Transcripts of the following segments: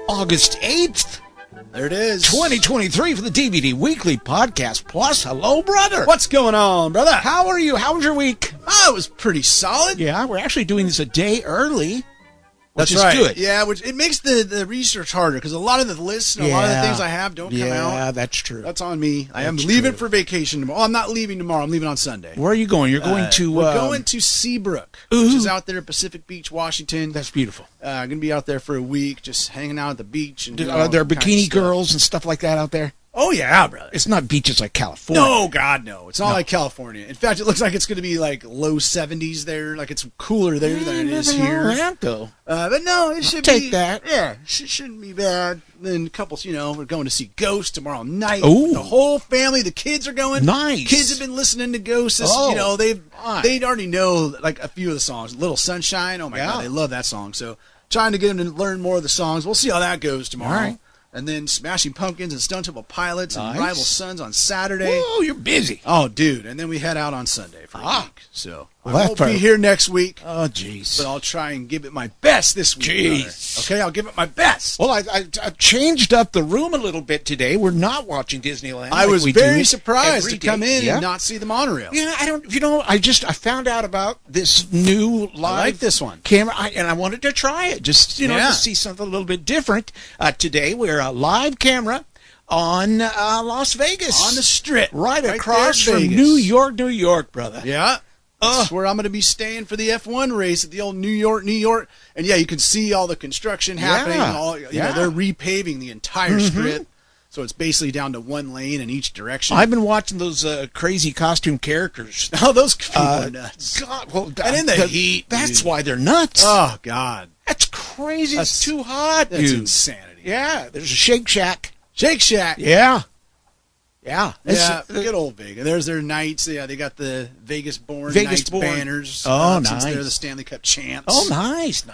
August 8th, There it is. 2023 for the DVD Weekly Podcast Plus. Hello, brother. What's going on, brother? How are you? How was your week? Oh, it was pretty solid. Yeah, we're actually doing this a day early, which That's is right. good. Yeah, which it makes the research harder because a lot of the lists and a lot of the things I have don't come out. Yeah, that's true. That's on me. I am That's leaving true. for vacation tomorrow. Oh, I'm not leaving tomorrow. I'm leaving on Sunday. Where are you going? You're going to... We're going to Seabrook, which is out there at Pacific Beach, Washington. That's beautiful. Going to be out there for a week, just hanging out at the beach. And doing Are all there kinds of bikini stuff. girls and stuff like that out there? Oh, yeah, brother. It's not beaches like California. No, God, no. It's not like California. In fact, it looks like it's going to be like low 70s there. Like it's cooler there than it is here. Though. But no, it should take be. that. Yeah, shouldn't be bad. Then couples, we're going to see Ghost tomorrow night. Ooh. The whole family, the kids are going. Nice. Kids have been listening to Ghost. Oh, They already know like a few of the songs. Little Sunshine. Oh my God, they love that song. So trying to get them to learn more of the songs. We'll see how that goes tomorrow. All right. And then Smashing Pumpkins and Stone Temple Pilots Nice. and Rival Sons on Saturday. Whoa, you're busy. Oh, dude. And then we head out on Sunday for a week. So Well, I that won't part- be here next week, Oh, jeez. but I'll try and give it my best this week. Jeez. brother. Okay, I'll give it my best. Well, I changed up the room a little bit today. We're not watching Disneyland. I like was we do very surprised every to come day. in Yeah. and not see the monorail. Yeah, I found out about this new live like this one. camera, and I wanted to try it, just Yeah. to see something a little bit different. Today we're a live camera on Las Vegas, On the Strip. right there across in from Vegas. New York, brother. Yeah. That's where I'm going to be staying for the F1 race at the old New York. And yeah, you can see all the construction happening. Yeah. They're repaving the entire strip. So it's basically down to one lane in each direction. I've been watching those crazy costume characters. Oh, those people are nuts. God, well, And in the heat, that's dude. why they're nuts. Oh, God. That's crazy. That's- It's too hot, That's dude. insanity. Yeah, there's a Shake Shack. Shake Shack. Yeah. Yeah. Yeah, It's- good old Vegas. There's their Knights. Yeah, they got the Vegas-born Vegas Knights born. banners. Oh, Since nice. they're the Stanley Cup champs. Oh, nice.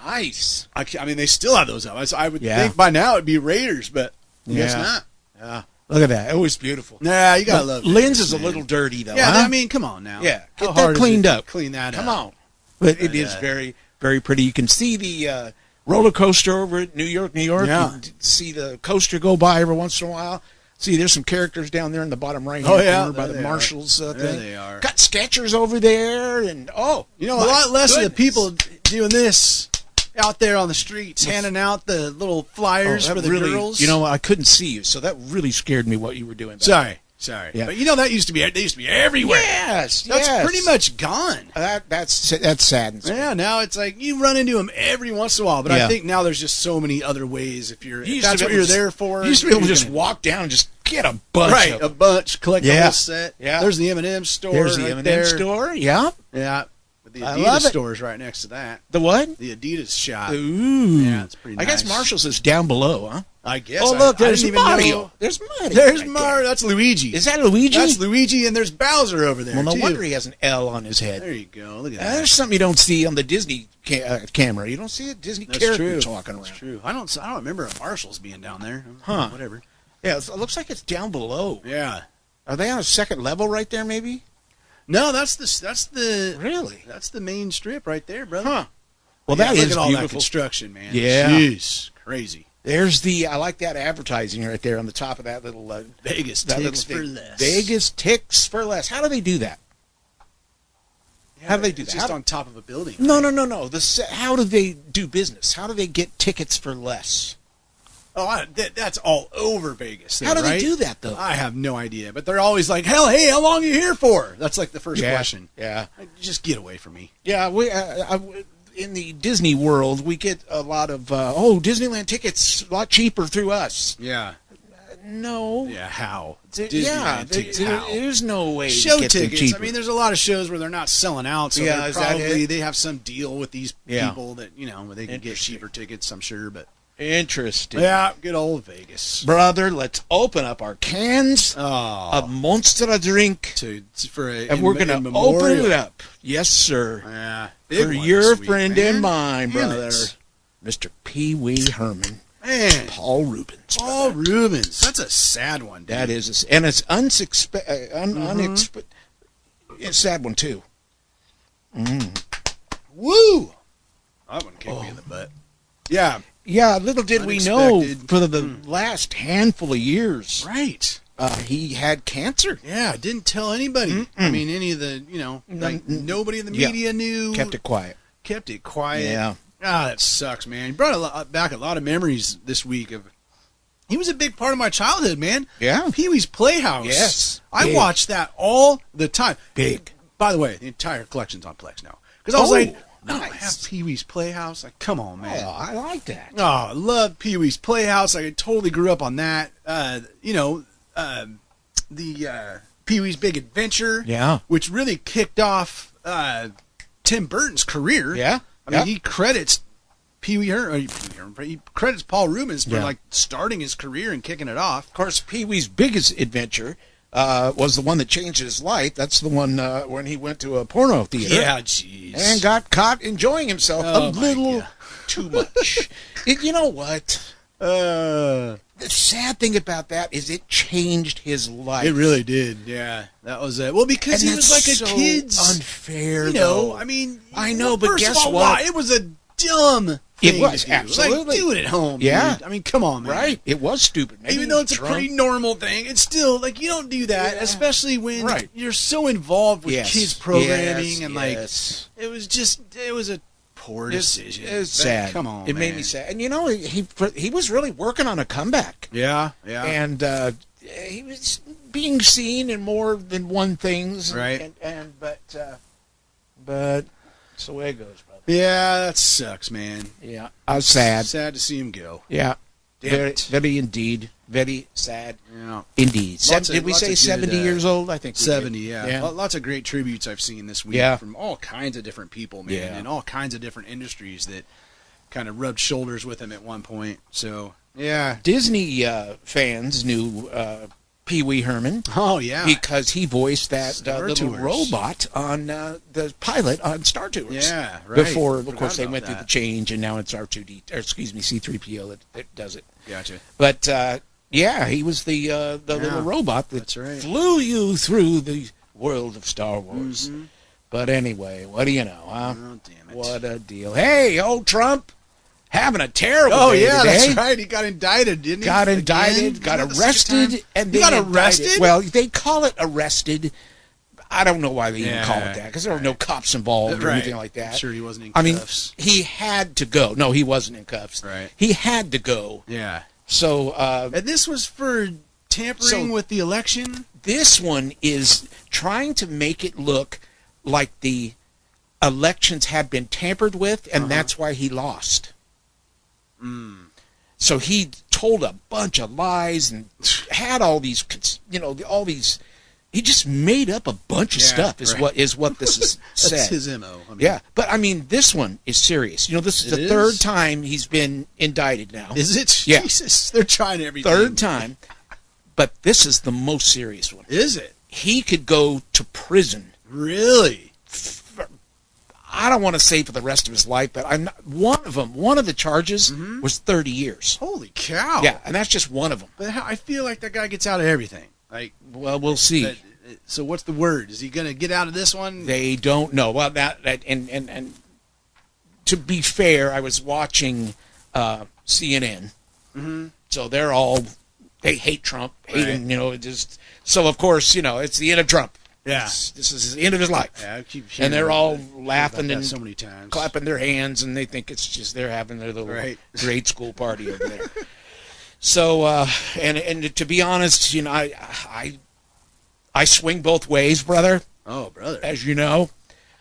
I mean, they still have those up. I would Yeah. think by now it'd be Raiders, but I guess Yeah. not. Yeah. Look at that. It was beautiful. Nah, you gotta love Lynn's Vegas, is a man. little dirty, though. Yeah, huh? I mean, come on now. Yeah, How get hard that is cleaned it to up. Clean that Come up. on. But it is very, very pretty. You can see the roller coaster over at New York. Yeah. You can see the coaster go by every once in a while. See, there's some characters down there in the bottom right-hand Oh, yeah. corner by There the they Marshalls are. thing. There they are. Got Skechers over there, and A my lot less of the goodness. people doing this out there on the streets, handing out the little flyers that for the really, girls. I couldn't see you, so that really scared me what you were doing. Sorry. Yeah. But they used to be everywhere. Yes, That's yes. pretty much gone. That saddens me. Yeah, now it's like you run into them every once in a while, but Yeah. I think now there's just so many other ways if You if used that's to what be you're able to- there for. You used to be able to you're just gonna- walk down and just get a bunch right, of a bunch, collect the Yeah. whole set. Yeah. There's the M&M store. There's the right M&M there. store. Yeah. Yeah, but the I love Adidas it. store is right next to that. The what? The Adidas shop. Ooh. Yeah, it's pretty I guess nice. Marshall's is down below, huh? I guess. Oh, look, I there's didn't even Mario. know- There's Mario. There's right Mario. That's Luigi. Is that Luigi? That's Luigi, and there's Bowser over there. Well, no too. wonder he has an L on his head. There you go. Look at There's that. something you don't see on the Disney camera. You don't see a Disney That's character true. walking around. That's true. I don't remember a Marshall's being down there. Huh. Whatever. Yeah, it looks like it's down below. Yeah. Are they on a second level right there, maybe? No, that's the Really? that's the main strip right there, brother. Huh. Well, Yeah, that look is at all that beautiful. construction, man. Yeah. Jeez, crazy. There's I like that advertising right there on the top of that little Vegas that ticks little for thing. less. Vegas ticks for less. How do they do that? Yeah, how do they do it's that? Just How- on top of a building. No. How do they do business? How do they get tickets for less? Oh, that's all over Vegas. There, How do they right? do that, though? I have no idea, but they're always like, "Hell, hey, how long are you here for?" That's like the first question. Yeah. Like, just get away from me. Yeah, in the Disney world, we get a lot of, Disneyland tickets a lot cheaper through us. Yeah. No. Yeah. How? Yeah, Disneyland tickets, how? there's no way Show to get them tickets. cheaper. I mean, there's a lot of shows where they're not selling out, so Yeah, they're is that probably it? they have some deal with these Yeah. people that where they can get Interesting. cheaper tickets. I'm sure, but Interesting. yeah, good old Vegas. Brother, let's open up our cans Oh, of Monster drink, for a and we're going to open it up. Yes, sir. Yeah, For big one your this week, friend man. and mine, Damn brother, it. Mr. Pee Wee Herman, Man, Paul Rubens. Paul brother. Rubens. That's a sad one, dude. That is, and it's it's a sad one too. Woo! That one kicked me in the butt. Yeah. Yeah, little did we know, Unexpected. for the last handful of years, Right. he had cancer. Yeah, didn't tell anybody. I mean, any of the, like nobody in the media knew. Kept it quiet. Kept it quiet. Yeah. Ah, that sucks, man. You brought back a lot of memories this week of. He was a big part of my childhood, man. Yeah. Pee-wee's Playhouse. Yes. I Big. watched that all the time. Big. By the way, the entire collection's on Plex now. Because I was Oh, like, I nice. have Pee-wee's Playhouse. Like, come on, man. Oh, I like that. Oh, I love Pee-wee's Playhouse. I totally grew up on that. The Pee-wee's Big Adventure. Yeah. Which really kicked off Tim Burton's career. Yeah. I mean, Yeah. he credits he credits Paul Rubens for Yeah. like starting his career and kicking it off. Of course, Pee-wee's biggest adventure was the one that changed his life. That's the one when he went to a porno theater. Yeah, jeez. And got caught enjoying himself Oh, a my little God. too much. You know what? The sad thing about that is it changed his life. It really did. Yeah, that was it. Well, because And he was that's like a so kid's. unfair, You know, though. I mean, I know, but first guess of all, what? why? It was a dumb thing was, to do. absolutely. Like, do it at home. Yeah. dude. I mean, come on, man. Right. It was stupid. Maybe Even though it's drunk. a pretty normal thing, it's still like you don't do that, Yeah. especially when Right. you're so involved with Yes. kids programming Yes, and yes. like it was a poor decision. It's But sad. Come on, It made man. me sad. And you know, he was really working on a comeback. Yeah, yeah. And he was being seen in more than one things. Right. But it's the way it goes, brother. Yeah, that sucks, man. Yeah. I was sad. Sad to see him go. Yeah. Damn Very, it. very indeed. Very sad Yeah. indeed. Lots of- Did we lots say of good, 70 years old? I think we did. 70, yeah. Lots of great tributes I've seen this week Yeah. from all kinds of different people, man, Yeah. and all kinds of different industries that kind of rubbed shoulders with him at one point. So, yeah. Disney fans knew Pee Wee Herman Oh, yeah. because he voiced that Star little Tours. robot on the pilot on Star Tours. Yeah, right. Before, of Forgot course, they about went through that. the change, and now it's R2D, or excuse me, C3PO that does it. Gotcha. But yeah, he was the little robot that That's right. flew you through the world of Star Wars. But anyway, what do you know, huh? Oh, damn it. What a deal! Hey, old Trump, having a terrible Oh, day yeah, today. that's right. He got indicted, didn't he? Got Again? indicted, got Isn't that the second arrested, time? and He then got indicted. arrested? Well, they call it arrested. I don't know why they even call Yeah, it that because there were no cops involved or Right. anything like that. I'm sure he wasn't in I mean, cuffs. he had to go. No, he wasn't in cuffs. Right. He had to go. Yeah. So And this was for tampering So- with the election? this one is trying to make it look like the elections had been tampered with, and that's why he lost. So he told a bunch of lies and had all these, all these. He just made up a bunch of Yeah, stuff. Is right. what this is That's said. his MO. I mean, Yeah, but I mean, this one is serious. This is It the is? third time he's been indicted now. Is it? Yeah. Jesus, they're trying everything. Third time, but this is the most serious one. Is it? He could go to prison. Really? I don't want to say for the rest of his life, but one of the charges was 30 years. Holy cow. Yeah, and that's just one of them. But I feel like that guy gets out of everything. Like, Well, we'll see. so what's the word? Is he going to get out of this one? They don't know. Well, that and to be fair, I was watching CNN, so they hate Trump, hate him. Just so of course it's the end of Trump. Yeah. This is the end of his life. Yeah, I keep hearing And they're all about laughing that and so many times. clapping their hands, and they think it's just they're having their little Right. grade school party over there. So, and to be honest, I swing both ways, brother, Oh, brother. as you know.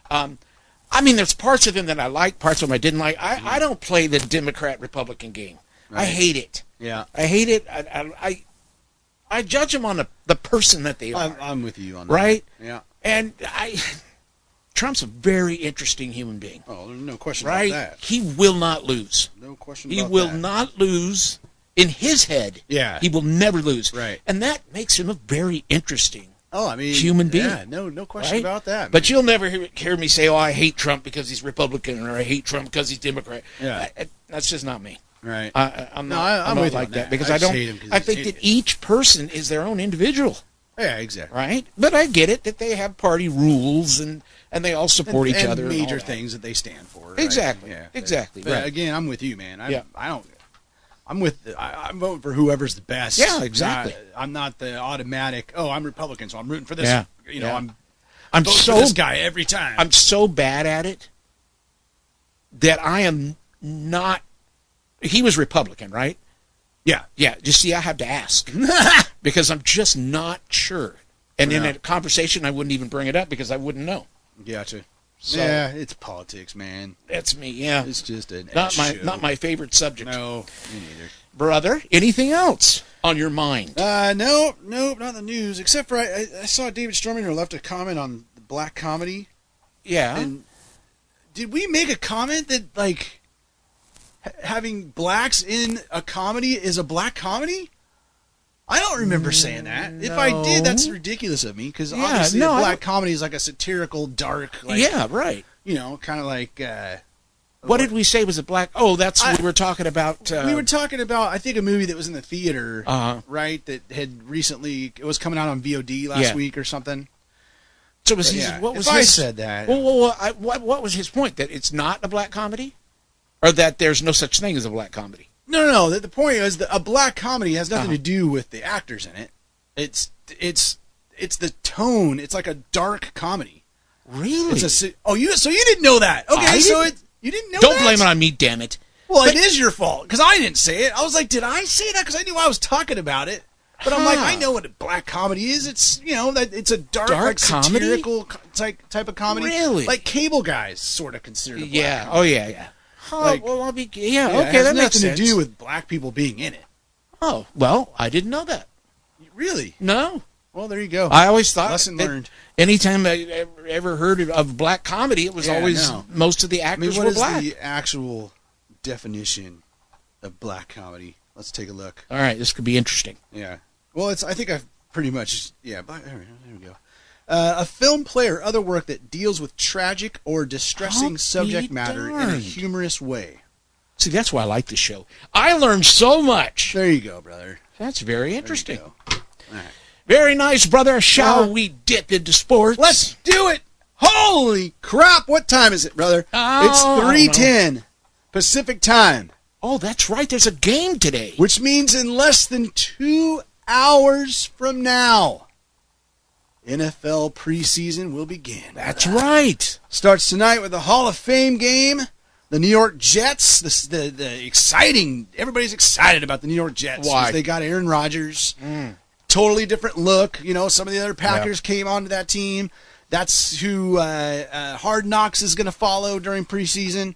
I mean, there's parts of him that I like, parts of him I didn't like. I don't play the Democrat-Republican game. I Right. hate it. Yeah. I hate it. I judge them on the person that they are. I'm with you on that. Right? Yeah. And Trump's a very interesting human being. Oh, there's no question Right? about that. He will not lose. No question He about will that. not lose in his head. Yeah. He will never lose. Right. And that makes him a very interesting Oh, I mean, human being. Yeah, no question right? about that. But you'll never hear me say, "Oh, I hate Trump because he's Republican," or "I hate Trump because he's Democrat." Yeah. That's just not me. Right. I'm No, not, I'm not with you like on that that. because I I just don't. hate him 'cause I he's think an that idiot. each person is their own individual. Yeah, exactly. right? But I get it that they have party rules and they all support each and other. And major all that. things that they stand for. Right? Exactly. Yeah. Exactly. But Right. again, I'm with you, man. Yeah. I'm voting for whoever's the best. Yeah, exactly. I'm not the automatic. Oh, I'm Republican, so I'm rooting for this. Yeah. You know, Yeah. I'm voting for this so guy every time. I'm so bad at it that I am not. He was Republican, right? yeah. Yeah. Just see, I have to ask because I'm just not sure. And in Yeah. a conversation, I wouldn't even bring it up because I wouldn't know. Gotcha. So yeah, it's politics, man. that's me. Yeah. It's just an Not show. my favorite subject. No, me neither. Brother, anything else on your mind? No, not the news. Except for I saw David Storminger left a comment on the black comedy. Yeah. And did we make a comment that like having blacks in a comedy is a black comedy? I don't remember saying that. If I did, that's ridiculous of me because obviously a black comedy is like a satirical, dark, like, yeah, right. you know, kind of like. What did we say was a black? Oh, that's what we were talking about. We were talking about, I think, a movie that was in the theater, Uh-huh. right? That had recently, it was coming out on VOD last week or something. So was But his, yeah, what was if his? I said that, what was his point? That it's not a black comedy, or that there's no such thing as a black comedy? no. The point is that a black comedy has nothing to do with the actors in it. It's the tone. It's like a dark comedy. Really? So you didn't know that? Okay, you didn't know. Don't that? blame it on me, damn it. Well, it is your fault because I didn't say it. I was like, did I say that? Because I knew I was talking about it. But I'm like, I know what a black comedy is. It's that it's a dark like, comedy? satirical type of comedy. Really? Like Cable Guys sort of considered. A black Yeah. comedy. Oh yeah. Huh, Like- well, I'll be. Yeah. Yeah, it Okay, has that makes nothing sense. to do with black people being in it. Oh well, I didn't know that. Really? No. Well, there you go. I always thought Lesson that learned. Anytime I ever heard of black comedy, it was Yeah, always no. most of the I mean, actors what were is black. the actual definition of black comedy? Let's take a look. All right, this could be interesting. Yeah. Well, I think I've pretty much. Yeah. There we go. A film play or other work that deals with tragic or distressing I'll subject be matter in a darned. humorous way. See, that's why I like the show. I learned so much. There you go, brother. That's very There you interesting. go. All right. Very nice, brother. Shall we dip into sports? Let's do it. Holy crap! What time is it, brother? Oh, It's I don't 3:10 Pacific time, Oh, that's right. There's a game today. which means in less than 2 hours from now, NFL preseason will begin. That's right. Starts tonight with the Hall of Fame game. The New York Jets, the exciting, everybody's excited about the New York Jets. Why? 'Cause they got Aaron Rodgers. Totally different look. You know, some of the other Packers came onto that team. That's who Hard Knocks is going to follow during preseason.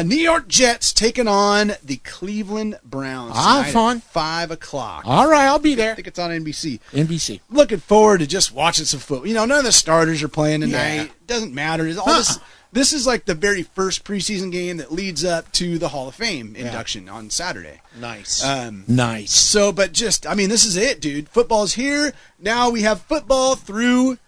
New York Jets taking on the Cleveland Browns. tonight fun. at 5 o'clock. All right, I'll be I there. think it's on NBC. NBC. Looking forward to just watching some football. You know, none of the starters are playing tonight. Yeah. It doesn't matter. It's all this is like the very first preseason game that leads up to the Hall of Fame induction on Saturday. Nice. Um, Nice. So, but just, I mean, this is it, dude. Football's here. Now we have football through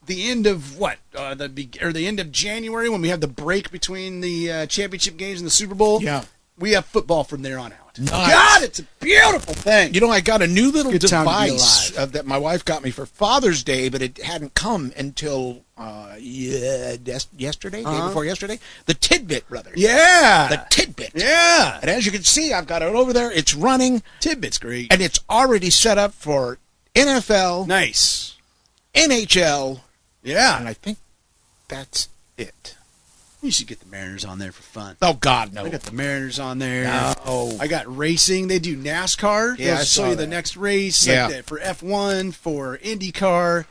the end of what? The end of January when we have the break between the championship games and the Super Bowl. Yeah. We have football from there on out. Nice. God, it's a beautiful thing. You know, I got a new little Good time to be device alive. that my wife got me for Father's Day, but it hadn't come until yesterday, day before yesterday. The Tidbit, brother. Yeah. The Tidbit. Yeah. And as you can see, I've got it over there. It's running, Tidbit's great. and it's already set up for NFL, Nice. NHL, Yeah. and I think that's it. You should get the Mariners on there for fun. Oh, God, no. I got the Mariners on there. No. I got racing. They do NASCAR. Yeah, They'll I show saw you the that. next race. Yeah. Like that for F1, for IndyCar.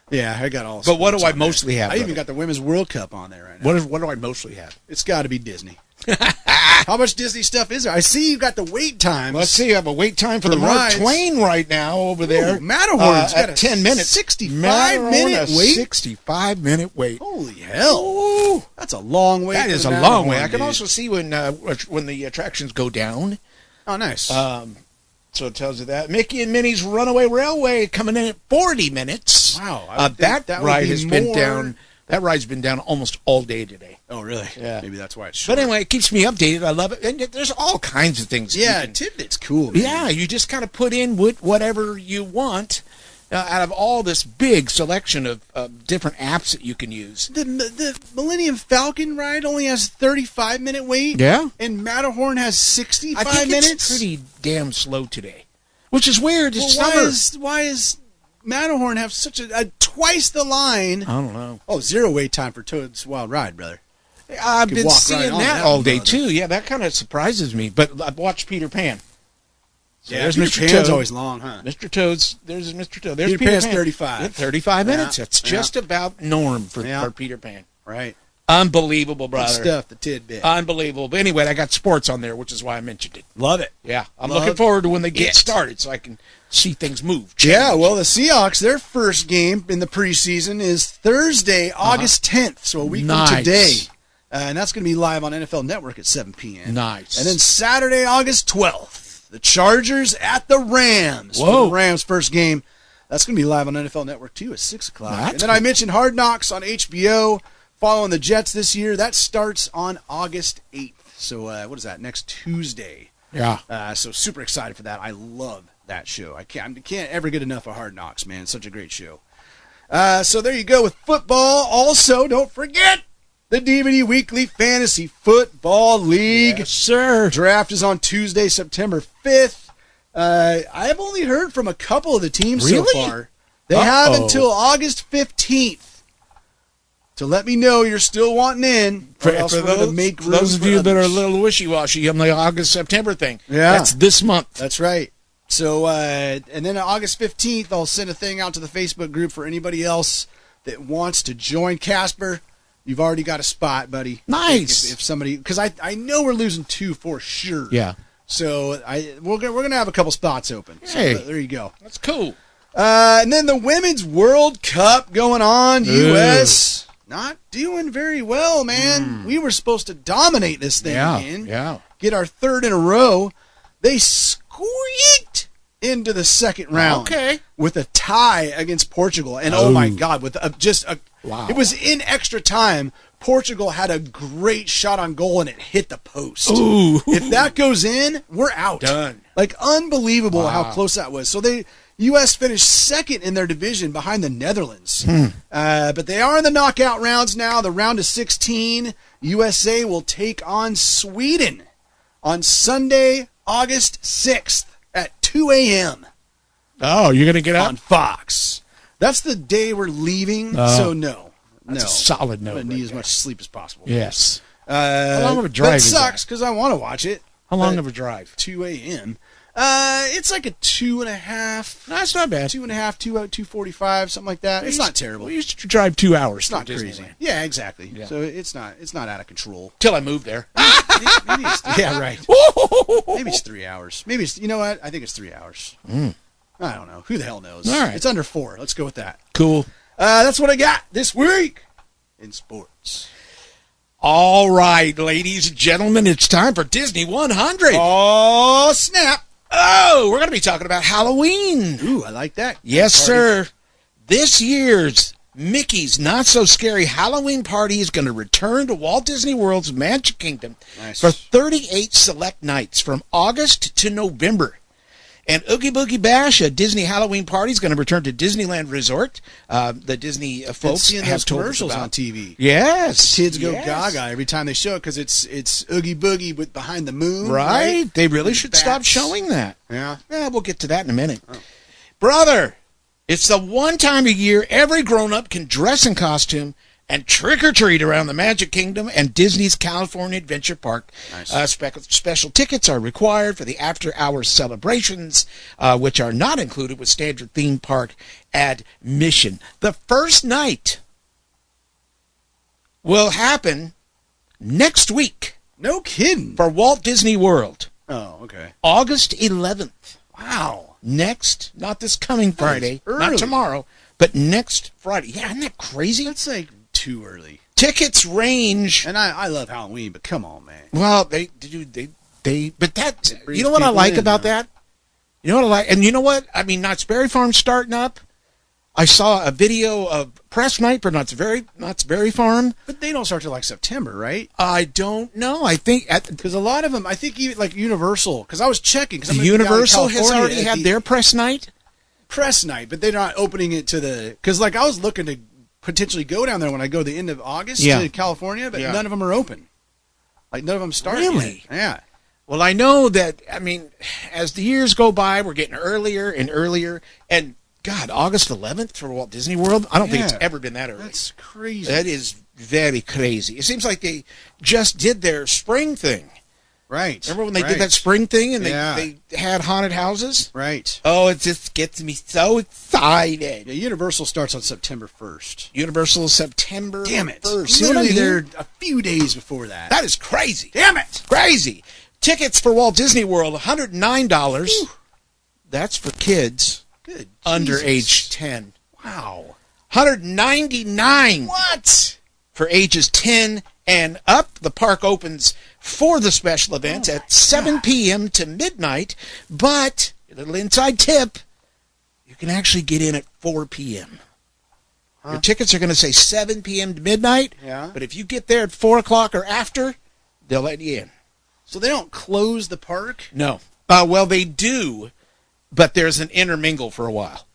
Yeah, I got all. But what sports do I on there. mostly have, I even brother? got the Women's World Cup on there right now. What do I mostly have? It's got to be Disney. How much Disney stuff is there? I see you got the wait times. Let's see. I have a wait time for the Mark rides. Twain right now over there. Ooh, Matterhorn's got a at 10 minutes. 65-minute wait. 65-minute wait. Holy hell! Ooh, That's a long wait. that for is the a long way. Matterhorn, I can dude. also see when the attractions go down. Oh, nice. So it tells you that Mickey and Minnie's Runaway Railway coming in at 40 minutes. Wow, I would think that that would ride be has been more- down. That ride's been down almost all day today. oh, really? Yeah. Maybe that's why it's short. But anyway, it keeps me updated. I love it. And there's all kinds of things. Yeah, you can- Tidbit's cool, man. yeah. You just kind of put in whatever you want, out of all this big selection of different apps that you can use. The Millennium Falcon ride only has 35-minute wait. Yeah. And Matterhorn has 65 I think minutes. it's pretty damn slow today, which is weird. It's Well, summer. why is Matterhorn have such a twice the line? I don't know. Oh, 0 wait time for Toad's Wild Ride, brother. I've Could been walk seeing right on that that all one, day brother. too. Yeah, that kind of surprises me. But I've watched Peter Pan. So there's Peter Mr. Pan's Toad. always long, huh? Mr. Toad's. There's Mr. Toad. There's Peter Peter Pan's Pan. 35. Yeah, 35 minutes. Yeah, That's yeah. just about norm for Yeah. Peter Pan. Right. Unbelievable, Good brother. stuff, the tidbit. Unbelievable. But anyway, I got sports on there, which is why I mentioned it. Love it. Yeah, I'm Love looking forward to when they get it. started so I can see things move. Yeah, change. well, the Seahawks, their first game in the preseason is Thursday, August 10th, so a week from Nice. today. And that's going to be live on NFL Network at 7 p.m. Nice. And then Saturday, August 12th, the Chargers at the Rams. For Whoa. the Rams' first game. That's going to be live on NFL Network, too, at 6 o'clock. That's And then I cool. mentioned Hard Knocks on HBO, following the Jets this year. That starts on August 8th. So, what is that, next Tuesday? Yeah. So super excited for that. I love that show. I can't ever get enough of Hard Knocks, man. It's such a great show. So there you go with football. Also, don't forget the DVD Weekly Fantasy Football League. Yes, sir. Draft is on Tuesday, September 5th. I have only heard from a couple of the teams Really? so far. They have Uh-oh. until August 15th to let me know you're still wanting in. Or else we're gonna make for those room of you for that are a others. little wishy-washy on the August-September thing, Yeah. that's this month. That's right. So, and then on August 15th, I'll send a thing out to the Facebook group for anybody else that wants to join. Casper, you've already got a spot, buddy. Nice. If somebody, because I know we're losing 2 for sure. Yeah. So we're gonna have a couple spots open. So Hey. there you go. That's cool. And then the Women's World Cup going on. Ooh. U.S. not doing very well, man. We were supposed to dominate this thing Yeah. again. Yeah. Get our third in a row. They squeaked into the second round Okay. with a tie against Portugal. And oh my God, with Wow. it was in extra time. Portugal had a great shot on goal and it hit the post. Ooh. If that goes in, we're out. Done. Like unbelievable how Wow. close that was. So U.S. finished second in their division behind the Netherlands. But they are in the knockout rounds now. The round of 16, USA will take on Sweden on Sunday, August 6th at 2 a.m. Oh, you're going to get on out? Fox. That's the day we're leaving, so no. That's no. a solid I'm note. going to right need as there. much sleep as possible. Yes. How long of a But drive it is sucks that? because I want to watch it. How long But of a drive? 2 a.m. It's like a 2.5. No, it's not bad. 2.5, 2:45, something like that. It's not terrible. We used to drive 2 hours. It's not crazy. Yeah, exactly. Yeah. So it's not out of control. Till I moved there. Maybe yeah, right. Maybe it's 3 hours. Maybe it's, you know what? I think it's 3 hours. I don't know. Who the hell knows? All right. It's under 4. Let's go with that. Cool. That's what I got this week in sports. All right, ladies and gentlemen, it's time for Disney 100. Oh, snap. Oh, we're going to be talking about Halloween. Ooh, I like that. Yes, Party. sir. This year's Mickey's Not So Scary Halloween Party is going to return to Walt Disney World's Magic Kingdom Nice. for 38 select nights from August to November. And Oogie Boogie Bash, a Disney Halloween party, is going to return to Disneyland Resort. The Disney Been folks seeing have those told us commercials about. on TV. Yes. Kids go yes. gaga every time they show it because it's Oogie Boogie with Behind the Moon. Right? They really With should bats. stop showing that. Yeah. Yeah, we'll get to that in a minute. Brother, it's the one time a year every grown-up can dress in costume and trick-or-treat around the Magic Kingdom and Disney's California Adventure Park. Nice. Special tickets are required for the after-hours celebrations, which are not included with standard theme park admission. The first night will happen next week No kidding. for Walt Disney World, Oh, okay. August 11th. Wow. Next, not this coming Friday, early. not tomorrow, but next Friday. Yeah, isn't that crazy? That's like too early. Tickets range. And I love Halloween, but come on, man. Well, but that, brings you know what I people like in, about though. that? You know what I like? And you know what? I mean, Knott's Berry Farm's starting up. I saw a video of press night for Knott's Berry Farm. But they don't start till like September, right? I don't know. I think Because a lot of them, I think even like Universal, because I was checking. Cause I'm the gonna be down in Universal has California already at had the- their press night. press night, but they're not opening it to the, because like I was looking to potentially go down there when I go the end of August to California, but none of them are open. Like none of them start. Really? Yet. Yeah. Well, I know that, I mean, as the years go by, we're getting earlier and earlier. And, God, August 11th for Walt Disney World? I don't think it's ever been that early. That's crazy. That is very crazy. It seems like they just did their spring thing. Right. Remember when they did that spring thing and they had haunted houses? Right. Oh, it just gets me so excited. Yeah, Universal starts on September 1st. Universal September 1st. Damn it. See what I Literally, mean? they're a few days before that. That is crazy. Damn it. Crazy. Tickets for Walt Disney World, $109. Whew. That's for kids Good under Jesus. age 10. Wow. $199. What? For ages 10 and up. The park opens for the special events at 7 p.m. to midnight. But, a little inside tip, you can actually get in at 4 p.m. Your tickets are going to say 7 p.m. to midnight. Yeah. But if you get there at 4 o'clock or after, they'll let you in. So they don't close the park? No. Well, they do, but there's an intermingle for a while.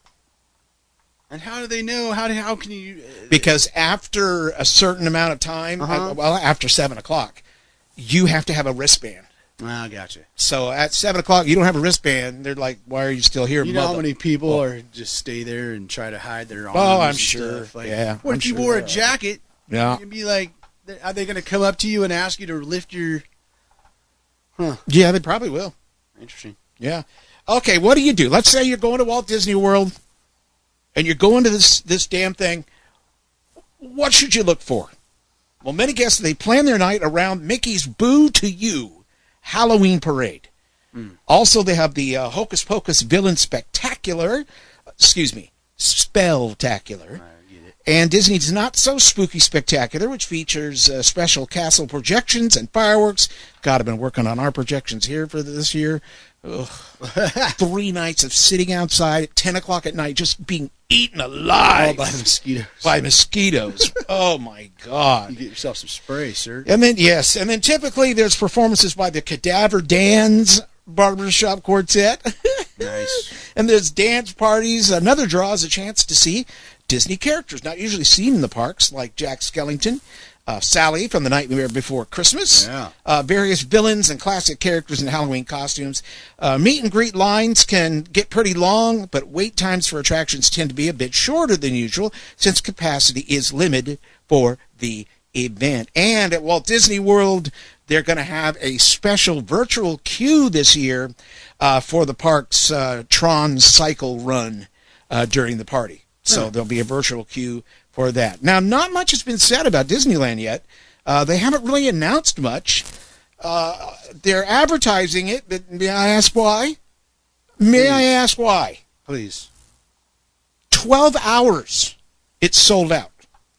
And how do they know? How can you? Because after a certain amount of time, after 7 o'clock, you have to have a wristband. I gotcha. So at 7 o'clock, you don't have a wristband. They're like, "Why are you still here?" You know how many people are just stay there and try to hide their arms? Oh, I'm and sure. Stuff. Like, Yeah. What if you wore a jacket? Yeah. You'd be like, are they going to come up to you and ask you to lift your? Huh. Yeah, they probably will. Interesting. Yeah. Okay, what do you do? Let's say you're going to Walt Disney World, and you're going to this damn thing. What should you look for? Well, many guests, they plan their night around Mickey's Boo to You Halloween Parade. Also, they have the Hocus Pocus Villain Spectacular. Spelltacular. And Disney's Not So Spooky Spectacular, which features special castle projections and fireworks. God, I've been working on our projections here for this year. 3 nights of sitting outside at 10 o'clock at night, just being eaten alive. By mosquitoes. By mosquitoes. Oh, my God. You get yourself some spray, sir. And then, typically there's performances by the Cadaver Dan's Barbershop Quartet. Nice. And there's dance parties. Another draw is a chance to see Disney characters not usually seen in the parks, like Jack Skellington, Sally from The Nightmare Before Christmas, various villains and classic characters in Halloween costumes. Meet and greet lines can get pretty long, but wait times for attractions tend to be a bit shorter than usual since capacity is limited for the event. And at Walt Disney World, they're going to have a special virtual queue this year for the park's Tron Cycle run during the party. So there'll be a virtual queue for that. Now, not much has been said about Disneyland yet. They haven't really announced much. They're advertising it, but may I ask why? I ask why? Please. 12 hours, it's sold out.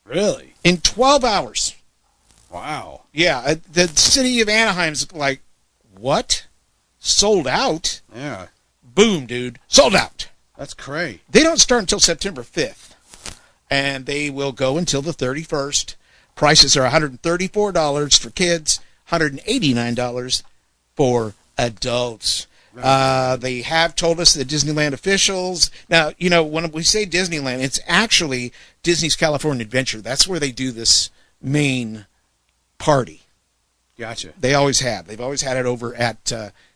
Really? In 12 hours. Wow. Yeah, the city of Anaheim's like, what? Sold out? Yeah. Boom, dude. Sold out. That's crazy. They don't start until September 5th, and they will go until the 31st. Prices are $134 for kids, $189 for adults. They have told us, the Disneyland officials. Now, when we say Disneyland, it's actually Disney's California Adventure. That's where they do this main party. Gotcha. They always have. They've always had it over at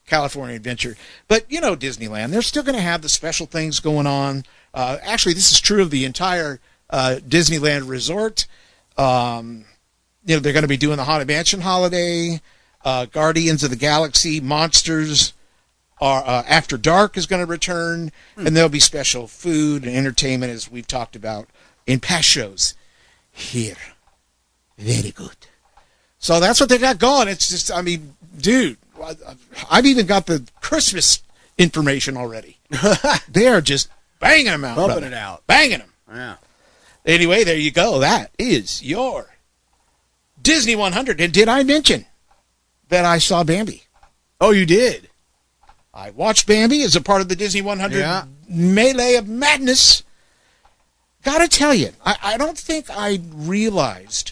California Adventure. But, Disneyland, they're still going to have the special things going on. Actually, this is true of the entire Disneyland Resort. They're going to be doing the Haunted Mansion holiday. Guardians of the Galaxy, Monsters After Dark is going to return. And there'll be special food and entertainment, as we've talked about in past shows. Here. Very good. So that's what they got going. It's just, dude, I've even got the Christmas information already. They are just banging them out. Bumping it out. Banging them. Yeah. Anyway, there you go. That is your Disney 100. And did I mention that I saw Bambi? Oh, you did? I watched Bambi as a part of the Disney 100 melee of madness. Gotta tell you, I don't think I realized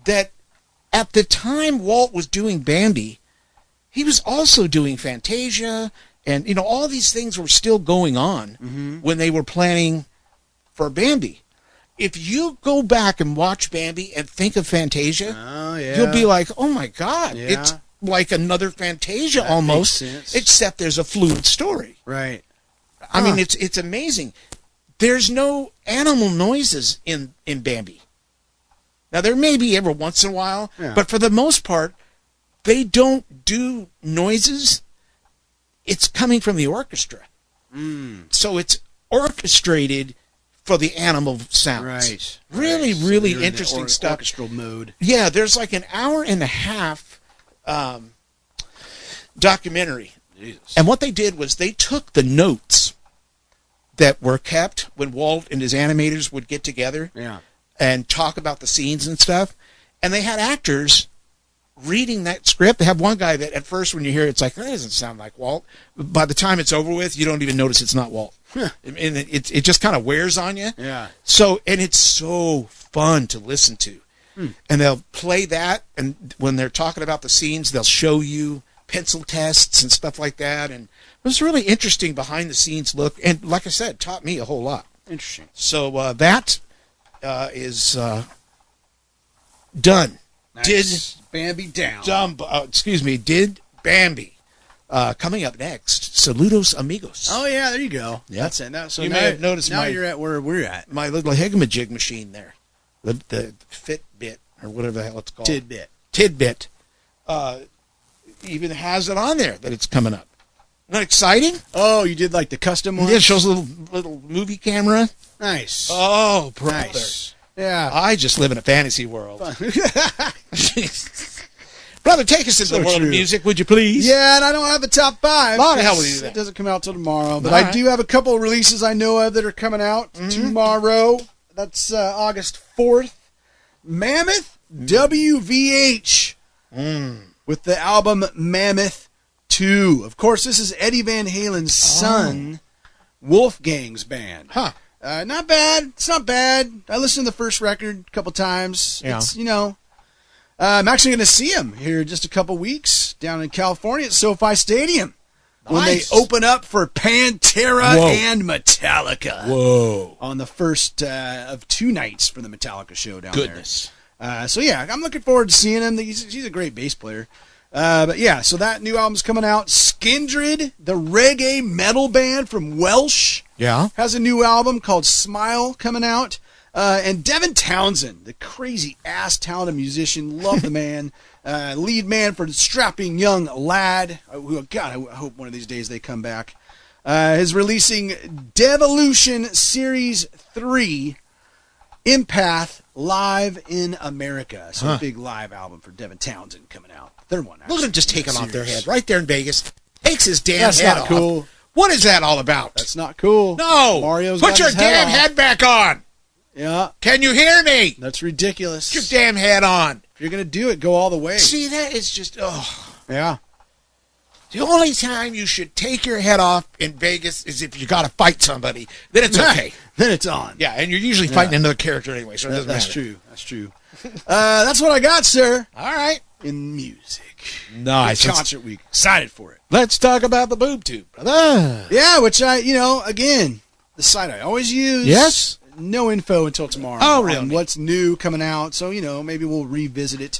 that at the time Walt was doing Bambi, he was also doing Fantasia And, you know, all these things were still going on when they were planning for Bambi. If you go back and watch Bambi and think of Fantasia, Oh, yeah. you'll be like, oh, my God, Yeah. it's like another Fantasia That almost, makes sense. except there's a fluid story. Right. I Huh. mean, it's amazing. There's no animal noises in Bambi. Now, there may be every once in a while, Yeah. but for the most part, they don't do noises. It's coming from the orchestra. So it's orchestrated for the animal sounds. Right. Really, Right. So really you're in the interesting stuff. Orchestral mode. Yeah, there's like an hour and a half documentary. Jesus. And what they did was they took the notes that were kept when Walt and his animators would get together Yeah. and talk about the scenes and stuff. And they had actors reading that script. They have one guy that at first when you hear it, it's like, that doesn't sound like Walt. By the time it's over with, you don't even notice it's not Walt. And it just kind of wears on you. Yeah. So, and it's so fun to listen to. And they'll play that, and when they're talking about the scenes, they'll show you pencil tests and stuff like that. And it was really interesting behind the scenes look. And like I said, taught me a whole lot. Interesting. So that is done. Nice. Bambi down. Did Bambi. Coming up next, Saludos Amigos. Oh yeah, there you go. Yeah. That's it. Now, so You now, may have noticed now my- you're at where we're at. My little Higamajig machine there. The Fitbit, or whatever the hell it's called. Tidbit. Even has it on there that it's coming up. Isn't that exciting? Oh, you did like the custom one? Yeah, it shows a little movie camera. Nice. Oh, brother. Nice. Yeah. I just live in a fantasy world. Brother, take us into So the world true. of music, would you please? Yeah, and I don't have a top five. Why the hell would you do because that? It doesn't come out till tomorrow. But All I right. do have a couple of releases I know of that are coming out tomorrow. That's August 4th. Mammoth WVH with the album Mammoth 2. Of course, this is Eddie Van Halen's son, Wolfgang's band. Huh. Not bad. It's not bad. I listened to the first record a couple times. Yeah. It's, you know, I'm actually going to see him here in just a couple weeks down in California at SoFi Stadium when they Nice. open up for Pantera Whoa. and Metallica Whoa. on the first of 2 nights for the Metallica show down Goodness. there. So yeah, I'm looking forward to seeing him. He's a great bass player. But yeah, so that new album's coming out. Skindred, the reggae metal band from Welsh, Yeah. has a new album called Smile coming out. And Devin Townsend, the crazy ass talented musician, love the man, lead man for the strapping young lad. Who, God, I hope one of these days they come back. Is releasing Devolution Series 3, Empath Live in America. So a big live album for Devin Townsend coming out. Third one. Look at him just taking off their head right there in Vegas. Takes his damn That's head not off. cool. What is that all about? That's not cool. No. Mario's Put got your his head damn off. head back on. Yeah, Can you hear me? that's ridiculous. Put your damn head on. If you're going to do it, go all the way. See, that is just, oh. Yeah. The only time you should take your head off in Vegas is if you got to fight somebody. Then it's okay. Then it's on. Yeah, and you're usually fighting another character anyway, so it doesn't That's matter. true. That's true. That's what I got, sir, All right. in music. Nice. Good concert week. Excited for it. Let's talk about the boob tube, brother. Yeah, which again, the site I always use. Yes? No info until tomorrow. Oh, on really? what's new coming out. So, maybe we'll revisit it.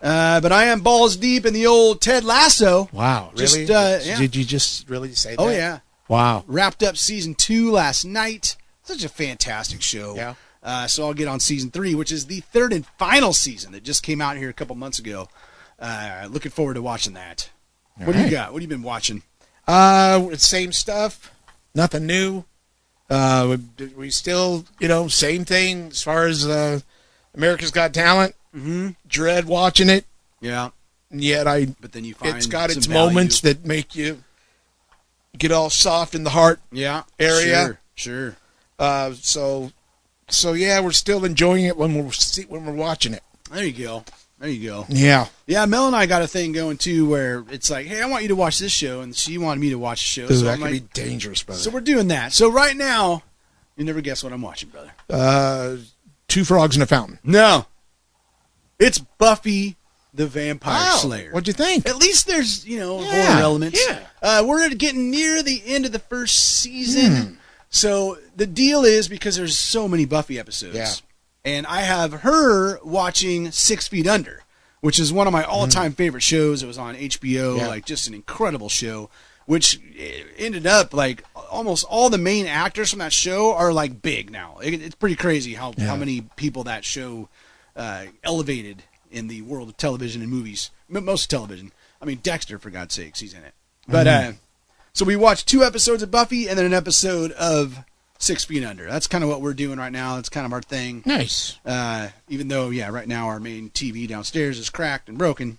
But I am balls deep in the old Ted Lasso. Wow, Just, really? yeah. Did you just really say that? Oh, yeah. Wow. Wrapped up season 2 last night. Such a fantastic show. Yeah. So I'll get on season 3, which is the third and final season that just came out here a couple months ago. Looking forward to watching that. What do you right. got? What have you been watching? Same stuff. Nothing new. We still, same thing as far as America's Got Talent. Mm-hmm. Dread watching it. Yeah. And yet But then you find it's got some its value. moments that make you get all soft in the heart. Yeah. area. Sure. So yeah, we're still enjoying it when we're watching it. There you go. Yeah. Yeah, Mel and I got a thing going too where it's like, hey, I want you to watch this show, and she wanted me to watch the show. Ooh, So that I'm could like, be dangerous, brother. so we're doing that. So right now, you never guess what I'm watching, brother. Two Frogs in a Fountain. No. It's Buffy the Vampire Wow. Slayer. What'd you think? At least there's, Yeah, horror elements. yeah. We're getting near the end of the first season. So the deal is, because there's so many Buffy episodes, Yeah. and I have her watching 6 Feet Under, which is one of my all-time favorite shows. It was on HBO, Yeah. like just an incredible show, which ended up like almost all the main actors from that show are like big now. It's pretty crazy how many people that show elevated in the world of television and movies. Most television. I mean, Dexter, for God's sakes, he's in it. But so we watched 2 episodes of Buffy and then an episode of 6 Feet Under. That's kind of what we're doing right now. That's kind of our thing. Nice. Even though, right now our main TV downstairs is cracked and broken.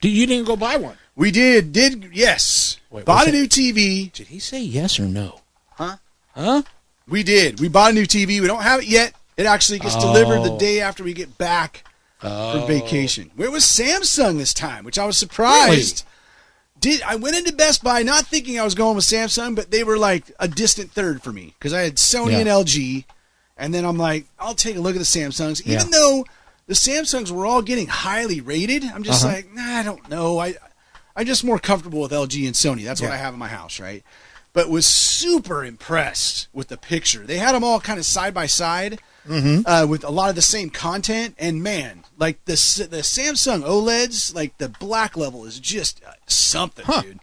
You didn't go buy one? We did, yes. Wait, Bought what's a new TV. Did he say yes or no? Huh? Huh? We did. We bought a new TV. We don't have it yet. It actually gets delivered the day after we get back from vacation. It was Samsung this time, which I was surprised. I went into Best Buy not thinking I was going with Samsung, but they were like a distant third for me because I had Sony and LG, and then I'm like, I'll take a look at the Samsungs, even though the Samsungs were all getting highly rated. I'm just like, I don't know. I'm just more comfortable with LG and Sony. That's what I have in my house, right? But was super impressed with the picture. They had them all kind of side by side with a lot of the same content. And man, like the Samsung OLEDs, like the black level is just something, dude.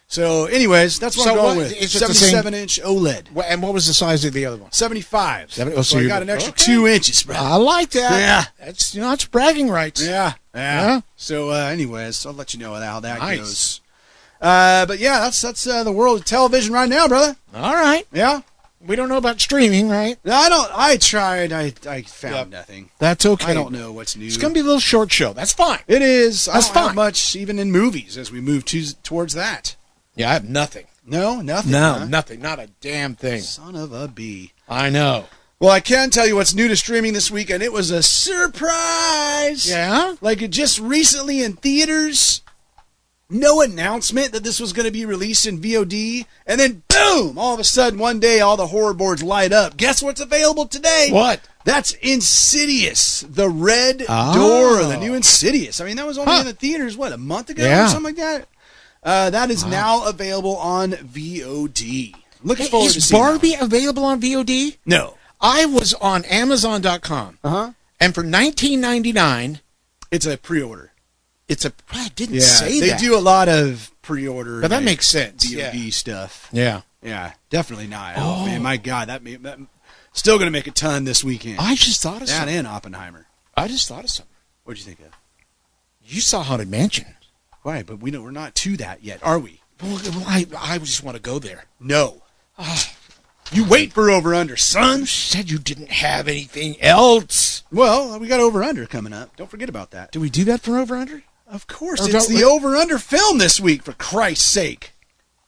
So, anyways, that's what I'm going with. Is it the same- 77-inch OLED. And what was the size of the other one? 75. So So I you- got an extra okay. 2 inches, bro. I like that. Yeah. That's that's bragging rights. Yeah. Yeah. So, anyways, I'll let you know how that Nice. goes. But yeah, that's the world of television right now, brother. All right. Yeah. We don't know about streaming, right? No, I tried. I found nothing. That's okay. I don't know what's new. It's going to be a little short show. That's fine. It is. I That's don't have fine. much even in movies as we move towards that. Yeah, I have nothing. No, nothing. No, huh? nothing. Not a damn thing. Son of a bee. I know. Well, I can tell you what's new to streaming this week, and it was a surprise. Yeah? Like, it just recently in theaters, no announcement that this was going to be released in VOD, and then boom, all of a sudden one day all the horror boards light up. Guess what's available today? What? That's Insidious, the Red Door, the new Insidious. I mean, that was only in the theaters, what, a month ago or something like that? That is now available on VOD. Looking forward to Is seeing Barbie available on VOD? that. No. I was on Amazon.com, and for $19.99, It's a pre-order. it's a. I didn't say they that. do a lot of pre-order. But that like, makes sense. VOD stuff. Yeah. Yeah, definitely not. Oh, man, my God, that still going to make a ton this weekend. I just thought of That something. and Oppenheimer. I just thought of something. What'd you think of? You saw Haunted Mansion. Right, but we're not to that yet, are we? Well, I just want to go there. No. You wait for Over Under, son. You said you didn't have anything else. Well, we got Over Under coming up. Don't forget about that. Do we do that for Over Under? Of course, Or it's don't- the Over Under film this week, for Christ's sake.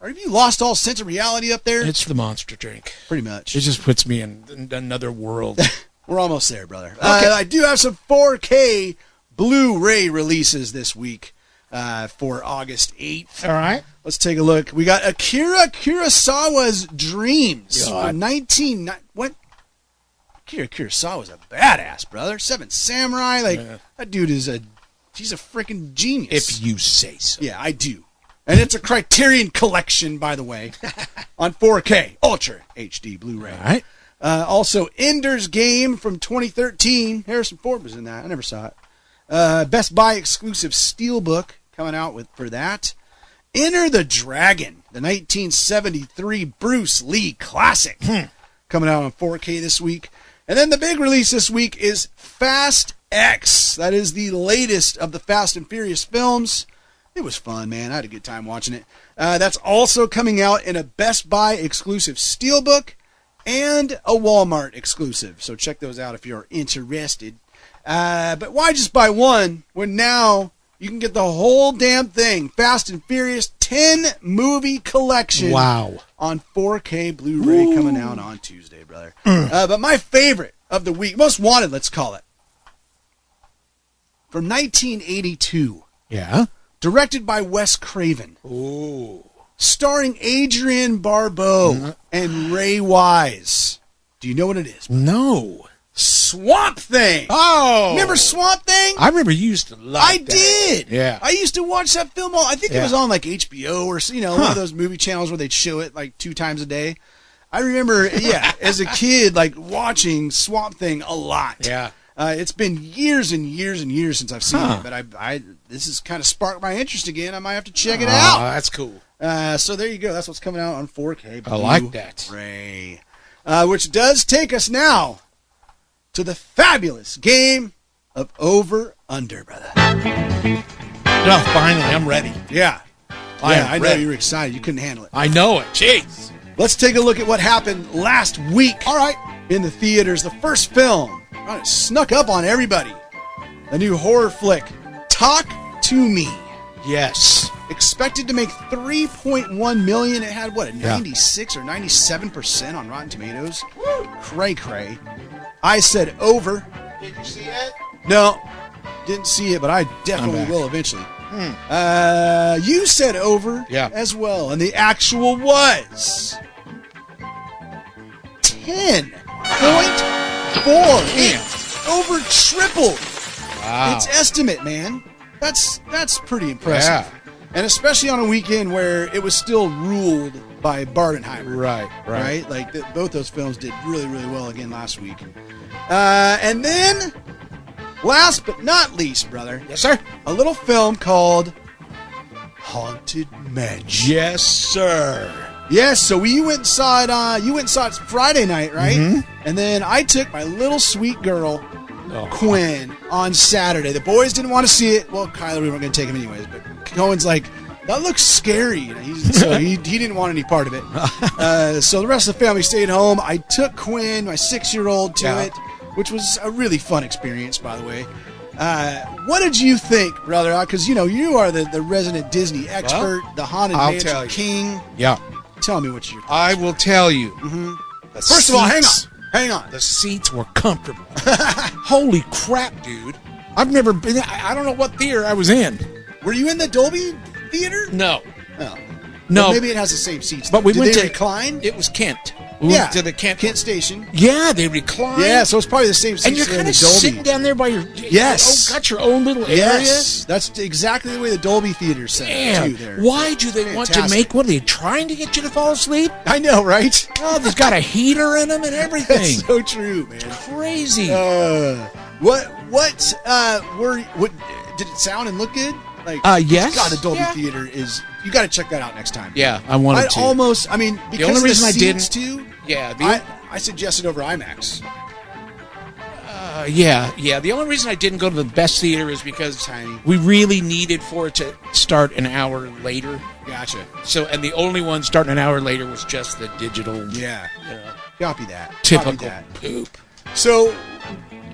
Or have you lost all sense of reality up there? It's the monster drink. Pretty much. It just puts me in another world. We're almost there, brother. Okay. I do have some 4K Blu-ray releases this week for August 8th. All right. Let's take a look. We got Akira Kurosawa's Dreams. God. From 19... What? Akira Kurosawa's a badass, brother. Seven Samurai. Like, that dude is he's a freaking genius. If you say so. Yeah, I do. And it's a Criterion Collection, by the way, on 4K Ultra HD Blu-ray. All right. Also, Ender's Game from 2013. Harrison Ford was in that. I never saw it. Best Buy exclusive Steelbook coming out for that. Enter the Dragon, the 1973 Bruce Lee classic, coming out on 4K this week. And then the big release this week is Fast X. That is the latest of the Fast and Furious films. It was fun, man. I had a good time watching it. That's also coming out in a Best Buy exclusive Steelbook and a Walmart exclusive. So check those out if you're interested. But why just buy one when now you can get the whole damn thing? Fast and Furious 10 movie collection. Wow. On 4K Blu-ray coming out on Tuesday, brother. But my favorite of the week, most wanted, let's call it, from 1982. Yeah. Directed by Wes Craven. Ooh. Starring Adrienne Barbeau and Ray Wise. Do you know what it is? No. Swamp Thing. Oh, Remember Swamp Thing? I remember you used to love I that. did. Yeah. I used to watch that film I think it Yeah. was on like HBO or one of those movie channels where they'd show it like 2 times a day. I remember, as a kid, like watching Swamp Thing a lot. Yeah. It's been years and years and years since I've seen Huh. it, but this has kind of sparked my interest again. I might have to check it Oh, out. that's cool. So there you go. That's what's coming out on 4K. I like that. Blu-ray. Which does take us now to the fabulous game of Over Under, brother. No, finally, I'm ready. Yeah. I am I know ready. you were excited. You couldn't handle it. I know it. Jeez. Let's take a look at what happened last week. All right. In the theaters, the first film it snuck up on everybody. The new horror flick, Talk to Me. Yes. Expected to make $3.1 million. It had what, a Yeah. 96 or 97% on Rotten Tomatoes. Cray cray. I said over. Did you see it? No, didn't see it, but I definitely back. will eventually. You said over Yeah. as well, and the actual was 10.4. It over tripled Wow. its estimate, man. That's pretty impressive. Yeah. And especially on a weekend where it was still ruled by Barbenheimer. Right. Right? Like, both those films did really, really well again last week. And then, last but not least, brother, Yes, sir. a little film called Haunted Mansion. Yes, sir. Yes, so you went and saw it. You went and saw it Friday night, right? Mhm. And then I took my little sweet girl Oh. Quinn on Saturday. The boys didn't want to see it. Well, Kyler, we weren't going to take him anyways. But Cohen's like, that looks scary. So he didn't want any part of it. So the rest of the family stayed home. I took Quinn, my 6-year-old, to Yeah. it, which was a really fun experience, by the way. What did you think, brother? Because, you are the resident Disney expert, the Haunted I'll Mansion tell you. king. Yeah. Tell me what you're I will tell you. Mm-hmm. The First of all, hang seats- on. Hang on. The seats were comfortable. Holy crap, dude. I've never been. I don't know what theater I was in. Were you in the Dolby Theater? No. Oh. No. Well, maybe it has the same seats. But we Did went they to recline? It was Kent. We Yeah. went to the Kent. Station. Yeah, they reclined. Yeah, so it's probably the same seats and you're that are in kind the of Dolby. sitting down there by your. Yes. Oh, got your own little area. Yes, that's exactly the way the Dolby Theater set up, Damn. too. There. Why do they want to Fantastic. make? What are they trying to get you to fall asleep? I know, right? Oh, they've got a heater in them and everything. That's so true, man. Crazy. What did it sound and look good? Like, Yes. God, the Dolby Yeah. Theater is. You got to check that out next time. Yeah, I wanted to. I mean, because only of the reason I seats, didn't- too. Yeah. I suggested over IMAX. Yeah. The only reason I didn't go to the best theater is because Tiny. we really needed for it to start an hour later. Gotcha. So, and the only one starting an hour later was just the digital. Yeah. You know, Copy that. Copy typical that. poop. So,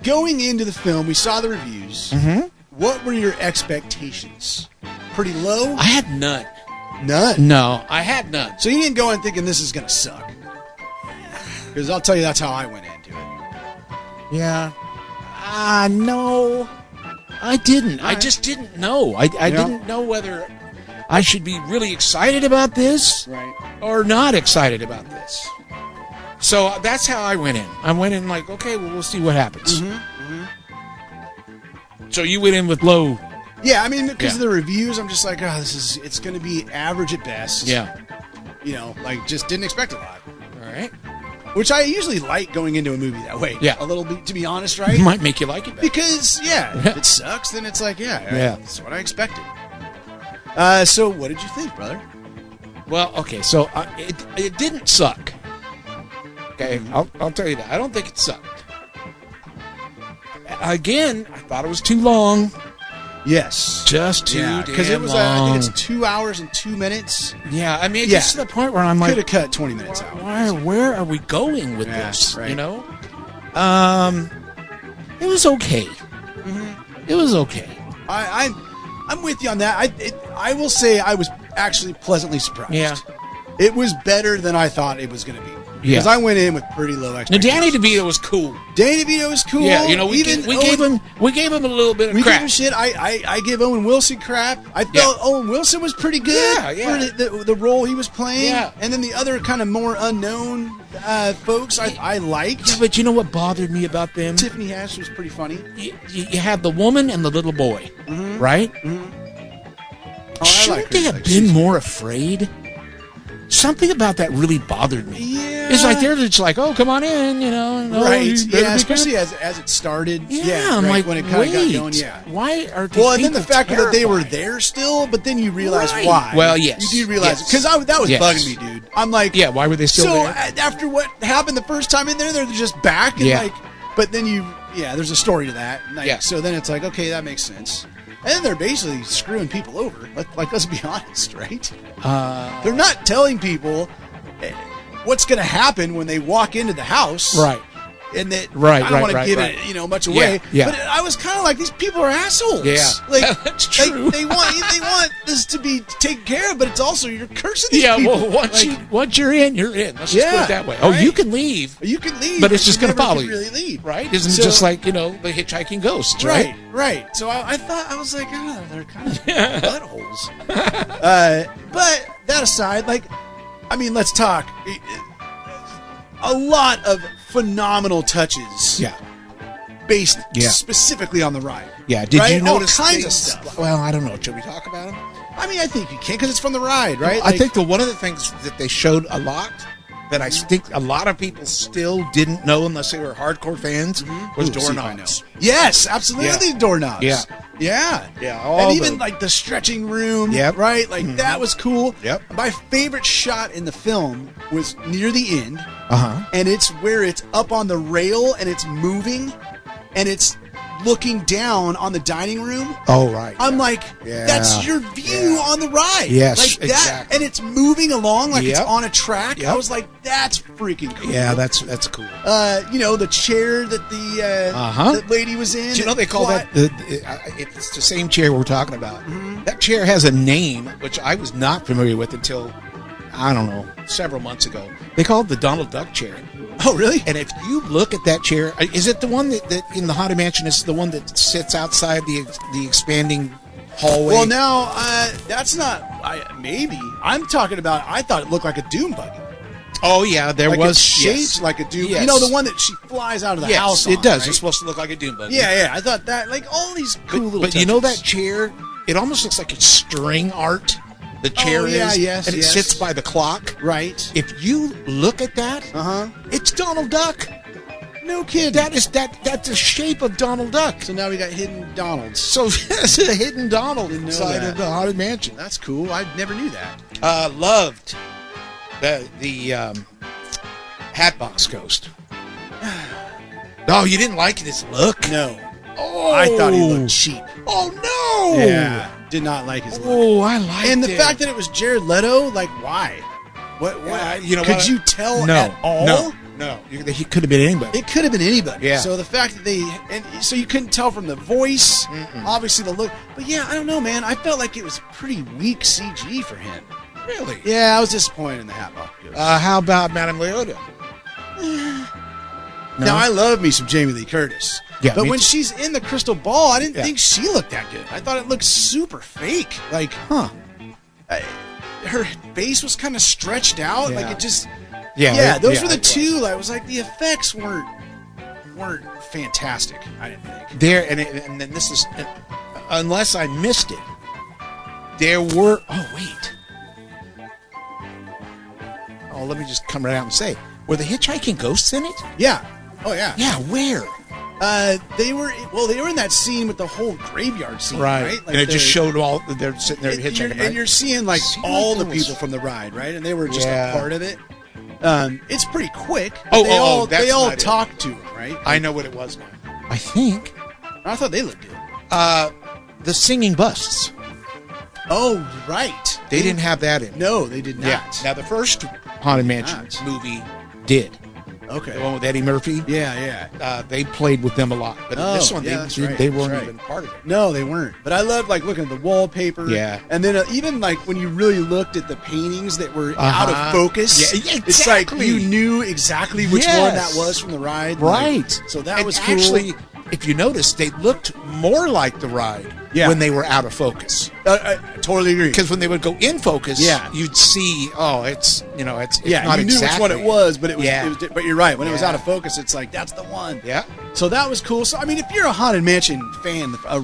going into the film, we saw the reviews. Mm-hmm. What were your expectations? Pretty low? I had none. None. No, I had none. So you didn't go in thinking this is going to suck. Because I'll tell you that's how I went into it. Yeah. No, I didn't. I right. just didn't know. I Yeah. didn't know whether I should be really excited about this Right. or not excited about this. So that's how I went in. I went in like, okay, well, we'll see what happens. So you went in with low. Yeah, I mean, because of Yeah. the reviews, I'm just like, oh, it's going to be average at best. Yeah. Like, just didn't expect a lot. All right. Which I usually like going into a movie that way. Yeah. A little bit, to be honest, right? Might make you like it better. Because, if it sucks, then it's like, yeah, Yeah. that's what I expected. So what did you think, brother? Well, okay, so it didn't suck. Okay, I'll tell you that. I don't think it sucked. Again, I thought it was too long. Yes. Just too damn because it was, long. I think it's 2 hours and 2 minutes. Yeah, I mean, it Yeah. gets to the point where I'm Could like, have cut 20 minutes out. where are we going with Yeah, this? right. You know? It was okay. It was okay. I'm with you on that. I will say I was actually pleasantly surprised. Yeah. It was better than I thought it was going to be. because I went in with pretty low Now, expectations. Danny DeVito was cool. Danny DeVito was cool. Yeah, you know, we gave him a little bit of We crap. gave him shit. I give Owen Wilson crap. I felt Owen Wilson was pretty good for the role he was playing. Yeah. And then the other kind of more unknown folks I liked. Yeah, but you know what bothered me about them? Tiffany Haddish was pretty funny. You had the woman and the little boy, right? Oh, Shouldn't they have been more afraid? Something about that really bothered me. Yeah. It's like they're just like, oh, come on in, you know. No, Right. you better Yeah, be especially careful. as it started. Yeah, I'm right, like, when it kind of wait, got going, yeah. why are these Well, and then the people fact that they were terrified? there still, but then you realize Right. why. Well, yes. You do realize Yes. because that was Yes. bugging me, dude. I'm like, Yeah, why were they still so there? after what happened the first time in there, they're just back and Yeah. like, but then there's a story to that. Like, Yeah. So then it's like, okay, that makes sense. And then they're basically screwing people over. Like, let's be honest, right? They're not telling people what's going to happen when they walk into the house, Right. And that Right, I don't right, want to right, give right. it, much away. Yeah. But I was kind of like, these people are assholes. Yeah. like That's true. They want this to be taken care of, but it's also you're cursing these Yeah, people. well, Like, once you're in, you're in. Let's just put Yeah, it that way. Oh, right. you can leave, you can leave, but it's just you going to never follow can you. really leave, right? Isn't So- it just like, the hitchhiking ghosts, right? Right. So I thought, I was like, oh, they're kind of buttholes. But that aside, let's talk. A lot of phenomenal touches. Yeah. Based Yeah. specifically on the ride. Yeah, did Right? you notice all kinds of things- stuff? Well, I don't know. Should we talk about them? I think you can because it's from the ride, right? I think one of the things that they showed a lot that I think a lot of people still didn't know unless they were hardcore fans was Ooh, see if I doorknobs. know. Yes, absolutely, doorknobs. Yeah. Yeah. Yeah, all And even the- like the stretching room, Yep. right? Like that was cool. Yep. My favorite shot in the film was near the end, Uh-huh. and it's where it's up on the rail and it's moving, and it's looking down on the dining room. Oh, right. I'm like, Yeah. that's your view Yeah. on the ride. Yes, like that, exactly. and it's moving along like it's Yep. on a track. Yep. I was like, that's freaking cool. Yeah, that's cool. The chair that the lady was in. Do you know they call Fly- that it's the same chair we're talking about. That chair has a name which I was not familiar with until I don't know, several months ago. They call it the Donald Duck chair. Oh, really? And if you look at that chair, is it the one that in the Haunted Mansion is the one that sits outside the expanding hallway? Well, now that's not. Maybe I'm talking about. I thought it looked like a Doom buggy. Oh yeah, there Like was it's shaped yes. like a Doom. Yes. You know, the one that she flies out of the Yes, house. it on, does. right? It's supposed to look like a Doom buggy. Yeah. I thought that like all these cool little. But you know that touches. chair? It almost looks like it's string art. The chair yeah, is, yes, and it yes. sits by the clock. Right. If you look at that, it's Donald Duck. No kidding. That's the shape of Donald Duck. So now we got hidden Donalds. So it's a hidden Donald Didn't know inside that. of the Haunted Mansion. That's cool. I never knew that. Loved the Hatbox Ghost. Oh, you didn't like his look? No. Oh, I thought he looked cheap. Oh no! Yeah. Did not like his look. Oh, I liked it. And the fact that it was Jared Leto, like, why? What? you know could what? you tell No, at all? no. He could have been anybody. It could have been anybody. Yeah. So the fact that so you couldn't tell from the voice, obviously the look. But yeah, I don't know, man. I felt like it was pretty weak CG for him. Really? Yeah, I was disappointed in the Hatbox Ghost. How about Madame Leota? Now I love me some Jamie Lee Curtis. Yeah, but me when too. she's in the crystal ball, I didn't Yeah. think she looked that good. I thought it looked super fake. Like, her face was kind of stretched out. Yeah. Like it just. Yeah, Yeah, those were it the was. two. I was like, the effects weren't fantastic. I didn't think. There, and then this is, unless I missed it, there were. Oh wait. Oh, let me just come right out and say, were the hitchhiking ghosts in it? Yeah. Oh yeah. Yeah, where? They were in that scene with the whole graveyard scene, right? Like and it just the- showed all they're sitting there and hitchhiking. you're, right? and you're seeing like Seemed all like the there was- people from the ride, right? And they were just Yeah. a part of it. It's pretty quick. Oh, they all that's they all not it. talk to him, right? I know what it was now. I think I thought they looked good. the singing busts. Oh, right. They didn't have that in. No, they did not. Yeah. Now the first Haunted Mansion Not. movie did. Okay. the one with Eddie Murphy. Yeah. They played with them a lot, but in this one yeah, that's right, they weren't that's right. even part of it. No, they weren't. But I loved like looking at the wallpaper. Yeah. And then even like when you really looked at the paintings that were out of focus. Yeah, yeah, It's like exactly. you knew exactly which Yes. one that was from the ride. Right. Like, so that And was cool. actually, if you notice, they looked more like the ride when they were out of focus. I totally agree. Because when they would go in focus, Yeah. you'd see, it's it's Yeah, not you knew exactly. which one it was, but it was. Yeah. It was but you're right. When it was Yeah. out of focus, it's like that's the one. Yeah. So that was cool. So I mean, if you're a Haunted Mansion fan, a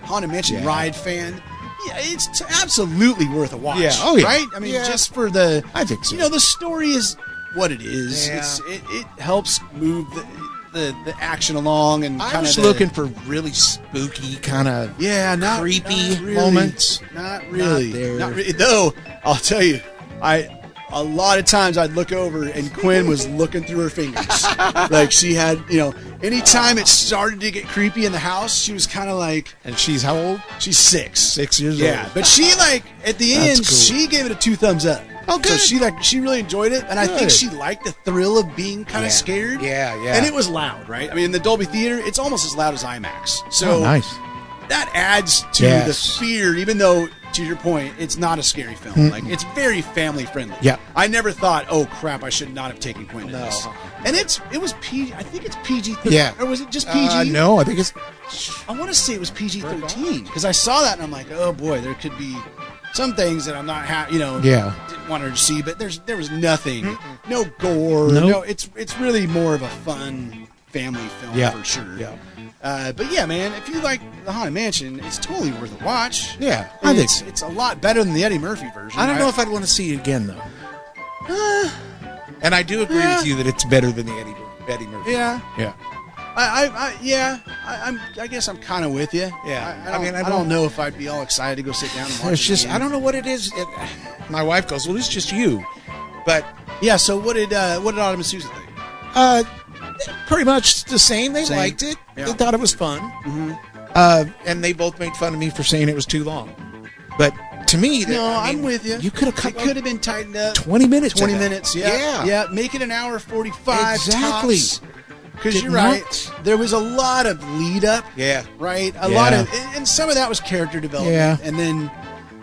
Haunted Mansion Yeah. ride fan, yeah, it's absolutely worth a watch. Yeah. Oh, yeah. Right? I mean, Yeah. just for the. I think so. The story is what it is. Yeah. It helps move the action along and I kind was of looking for really spooky kind of not creepy not really. moments. Not really. Not there. Not really. Though I'll tell you, a lot of times I'd look over and Quinn was looking through her fingers, like she had. Anytime it started to get creepy in the house, she was kind of like. And she's how old? She's 6. 6 years Yeah, old. but she at the That's end cool. she gave it a 2 thumbs up. Oh, good. So she really enjoyed it, and I think Good. she liked the thrill of being kind of scared. Yeah, yeah. And it was loud, right? I mean, in the Dolby Theater, it's almost as loud as IMAX. So nice. that adds to Yes. the fear, even though, to your point, it's not a scary film. Like, it's very family friendly. Yeah. I never thought, oh crap, I should not have taken Quinn to No. this. And it was PG. I think it's PG. Yeah. Or was it just PG? No, I think it's. I want to say it was PG-13 because I saw that and I'm like, oh boy, there could be some things that I'm not Yeah. didn't want her to see, but there was nothing, no gore, Nope. no. It's really more of a fun family film Yeah. for sure. Yeah. But yeah, man, if you like the Haunted Mansion, it's totally worth a watch. Yeah, I And think it's, so. it's a lot better than the Eddie Murphy version. I don't know if I'd want to see it again though. And I do agree with you that it's better than the Eddie Murphy. Yeah, Yeah. I guess I'm kind of with you. Yeah. I don't know if I'd be all excited to go sit down and watch It's it just again. I don't know what it is. My wife goes, "Well, it's just you," but Yeah. So what did Autumn and Susan think? pretty much the same. They Same. liked it. Yeah. They thought it was fun. Mm-hmm. And they both made fun of me for saying it was too long. But to me, I'm with you. You could have cut It could have been tightened up. 20 minutes. 20 of that. minutes, yeah. Yeah. Make it an hour 45 Exactly. Because Did you're right. not- There was a lot of lead up, Yeah. right? A Yeah. lot of, and some of that was character development. Yeah. And then,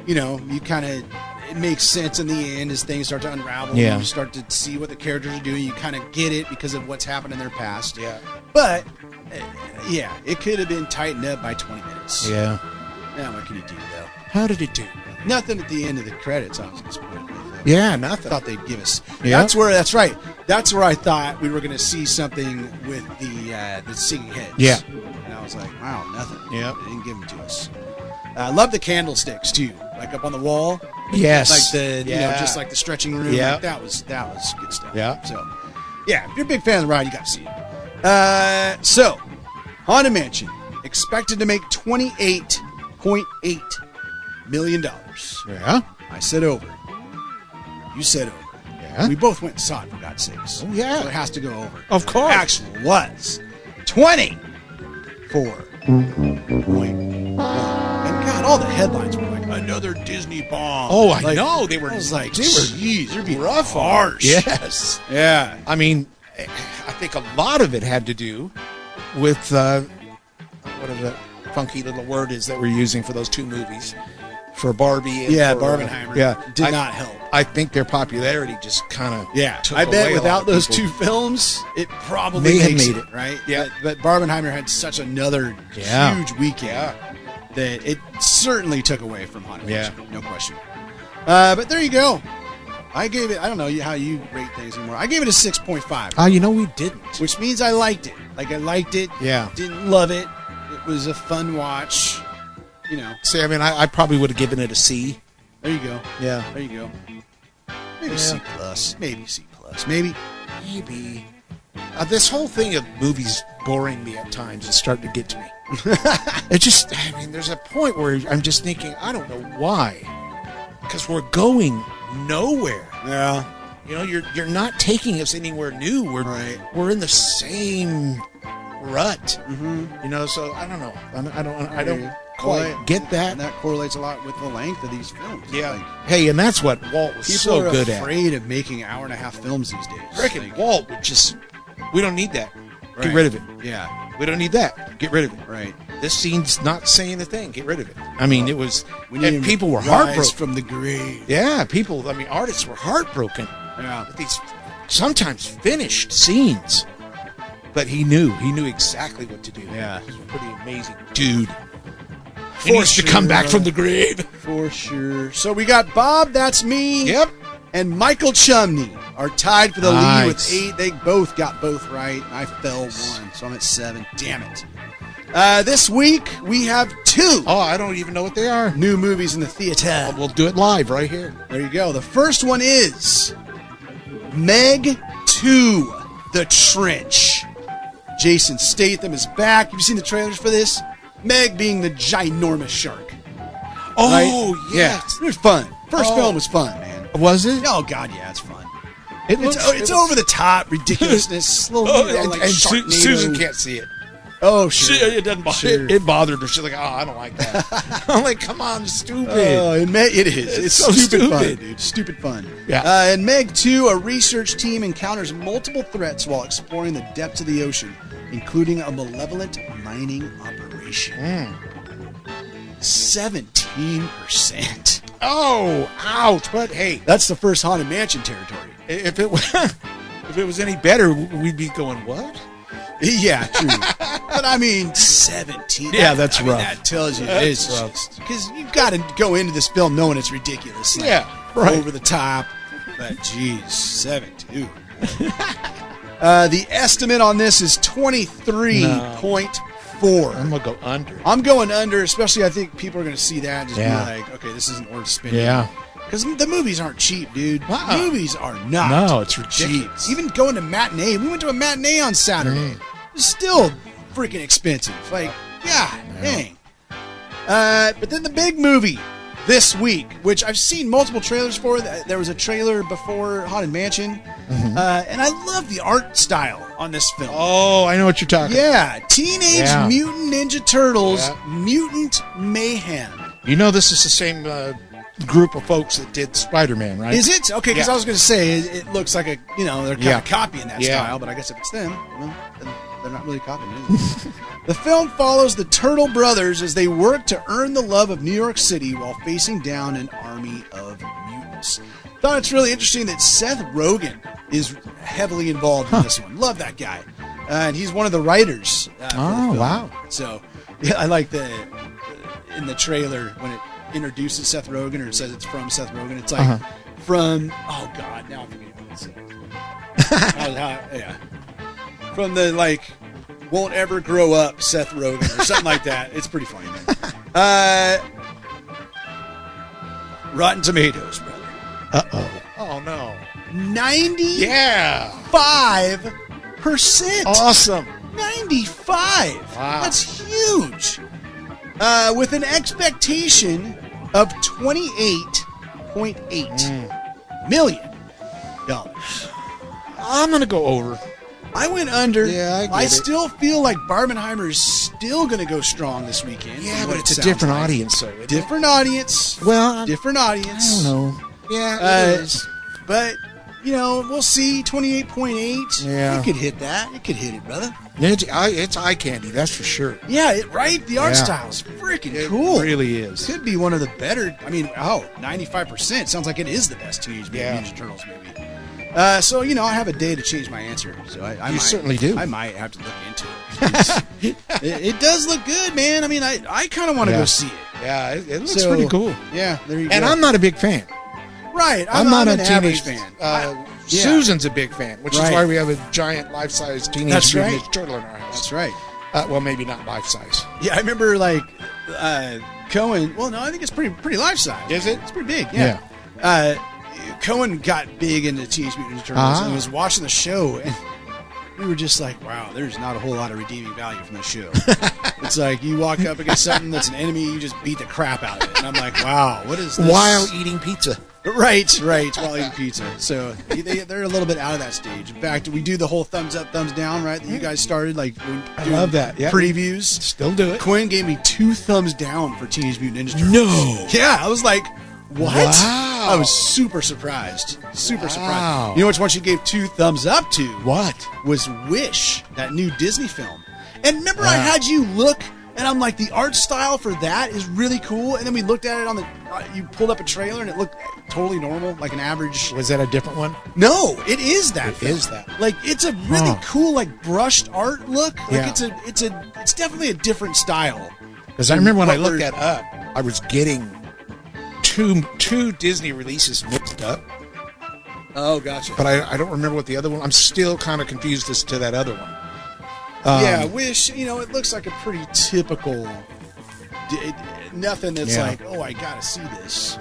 you kind of, it makes sense in the end as things start to unravel. Yeah. And you start to see what the characters are doing. You kind of get it because of what's happened in their past. Yeah. But, it could have been tightened up by 20 minutes. Yeah. Now, what can you do, though? How did it do? Nothing at the end of the credits I was disappointed with. Yeah, I nothing. thought they'd give us. Yeah. That's right. That's where I thought we were going to see something with the singing heads. Yeah. And I was like, wow, nothing. Yeah. They didn't give them to us. I love the candlesticks too, like up on the wall. Yes. Like the Yeah. just like the stretching room. Yeah. Like that was good stuff. Yeah. So, yeah, if you're a big fan of the ride, you got to see it. So, Haunted Mansion expected to make $28.8 million. Yeah. I said over. You said over. Yeah. We both went and saw it, for God's sakes. Oh, yeah. So it has to go over. Of course. Actually was 24.1. And God, all the headlines were like, another Disney bomb. Oh, I Like, know. They were. I was like, They were geez, they're being rough, harsh. Yes. Yeah. I mean, I think a lot of it had to do with whatever that funky little word is that we're using for those two movies, for Barbie. And Yeah, for, Barbenheimer. Yeah, Did not help. I think their popularity just kind of took I bet away a lot without of those people. two films, it probably May have makes made it, it. right? Yeah. But Barbenheimer had such another Yeah. huge weekend Yeah. that it certainly took away from Haunted Yeah. Mansion, no question. But there you go. I gave it, I don't know how you rate things anymore. I gave it a 6.5, We didn't. which means I liked it. Like, I liked it. Yeah. Didn't love it. It was a fun watch. See, I mean, I probably would have given it a C. There you go. Yeah. There you go. Maybe Yeah. C plus. Maybe C plus. Maybe. Maybe. This whole thing of movies boring me at times is starting to get to me. It just, I mean, there's a point where I'm just thinking, I don't know why. Because we're going nowhere. Yeah. You're not taking us anywhere new. We're in the same rut. Mm-hmm. So I don't know. I don't Well, quite get that. And that correlates a lot with the length of these films. Yeah. Like, Hey, and that's what Walt was people so are good at. afraid of making hour-and-a-half films these days. Frickin' Like, Walt would just We don't need that. Right. Get rid of it. Yeah. We don't need that. Get rid of it. Right. This scene's not saying a thing. Get rid of it. I mean, it was, We need him and to people were rise heartbroken. from the grave. Yeah, people. I mean, artists were heartbroken Yeah. with these sometimes finished scenes. But he knew exactly what to do. Yeah. He's a pretty amazing dude. He For needs to come back sure. from the grave. For sure. So we got Bob, that's me, Yep. and Michael Chumney are tied for the lead with Nice. 8. They both got both right. I fell 1, so I'm at 7. Damn it. This week, we have 2 Oh, I don't even know what they are. new movies in the theater. We'll do it live right here. There you go. The first one is Meg 2, The Trench. Jason Statham is back. Have you seen the trailers for this? Meg being the ginormous shark. Oh, Right? yes. Yeah. It was fun. First Oh. film was fun, man. Was it? Oh, God, yeah, it's fun. It It's over the top ridiculousness. Little, Oh, you know, like and Sharknado. Susan can't see it. Oh, sure. It doesn't bother. Sure. It bothered her. She's like, "Oh, I don't like that." I'm like, "Come on, stupid." It is. It's so stupid fun, stupid. dude. Stupid fun. Yeah. In Meg 2, a research team encounters multiple threats while exploring the depths of the ocean, including a malevolent mining operation. 17%. Oh, ouch! But hey, That's the first Haunted Mansion territory. if it was, if it was any better, we'd be going, "What?" Yeah, true. But I mean, 17. Yeah, that's I mean, rough. that tells you That's it's rough. just because you've got to go into this film knowing it's ridiculous. Like, Yeah, right. over the top. But geez, 17. The estimate on this is 23.4. I'm gonna go under. I'm going under, especially I think people are going to see that and just Yeah. be like, okay, this isn't worth spending. Yeah. Because the movies aren't cheap, dude. Uh-uh. Movies are not. No, it's cheap. ridiculous. Even going to matinee. We went to a matinee on Saturday. It's still freaking expensive. Like, yeah, dang. But then the big movie this week, which I've seen multiple trailers for. There was a trailer before Haunted Mansion. And I love the art style on this film. Oh, I know what you're talking. Yeah, Teenage Yeah. Mutant Ninja Turtles, Yeah. Mutant Mayhem. You know, this is the same group of folks that did Spider-Man, right? Is it? Okay, because Yeah. I was going to say, it looks like they're kind Yeah. of copying that Yeah. style, but I guess if it's them, well, then they're not really copying it. Is it? The film follows the Turtle Brothers as they work to earn the love of New York City while facing down an army of mutants. Thought it's really interesting that Seth Rogen is heavily involved in this one. Love that guy. And he's one of the writers. For the film. Wow. So, yeah, I like in the trailer when it introduces Seth Rogen or it says it's from Seth Rogen. It's like from, oh God, now I'm forgetting what it says. Yeah. From the, like, won't ever grow up Seth Rogen or something like that. It's pretty funny, man. Rotten Tomatoes, brother. Uh-oh. Oh, no. 95%. Yeah. Awesome. 95. Wow. That's huge. With an expectation of $28.8 million. I'm going to go over. I went under. Yeah, I get it. still feel like Barbenheimer is still going to go strong this weekend. Yeah, from but what it's it a sounds different like. audience, though. isn't it? Different audience. Well, Different audience. I don't know. Yeah, it is. But, you know, we'll see. 28.8. Yeah. It could hit that. It could hit it, brother. It's eye candy, that's for sure. Yeah, right? The art Yeah. style's freaking It cool. really is. Could be one of the better. I mean, 95%. Sounds like it is the best Teenage Mutant Yeah. Ninja Turtles movie. So, you know, I have a day to change my answer. So I You might, certainly do. I might have to look into it. it does look good, man. I mean, I kind of want to Yeah. go see it. Yeah, it looks So, pretty cool. Yeah, there you And go. I'm not a big fan. right. I'm not an a average teenage fan. fan. Yeah. Susan's a big fan, which Right. is why we have a giant life-size Teenage That's Mutant right. Ninja Turtle in our house. That's right. Well, maybe not life-size. Yeah, I remember like Cohen. Well, no, I think it's pretty life size. Is it? It's pretty big. Yeah. Cohen got big into Teenage Mutant Ninja Turtles and was watching the show, and we were just like, "Wow, there's not a whole lot of redeeming value from this show." It's like you walk up against something that's an enemy, you just beat the crap out of it, and I'm like, "Wow, what is this?" While eating pizza. Right, while eating pizza. So they're a little bit out of that stage. In fact, we do the whole thumbs up, thumbs down, right? That you guys started, like, I love that. Yeah. Previews. Still do it. Quinn gave me 2 thumbs down for Teenage Mutant Ninja Turtles. No. Yeah, I was like, What? Wow. I was super surprised. Super Wow. surprised. You know which one she gave 2 thumbs up to? What? Was Wish, that new Disney film. And remember I had you look, and I'm like, the art style for that is really cool. And then we looked at it on the, you pulled up a trailer, and it looked totally normal, like an average. Was that a different one? No, it is that. It film. is that. Like, it's a really cool, like, brushed art look. Like, Yeah. it's definitely a different style. Because I remember when I What looked we're- that up, I was getting two Disney releases mixed up. Oh, gotcha. But I don't remember what the other one. I'm still kind of confused as to that other one. Yeah, Wish, it looks like a pretty typical, nothing that's Yeah. like, oh, I gotta see this.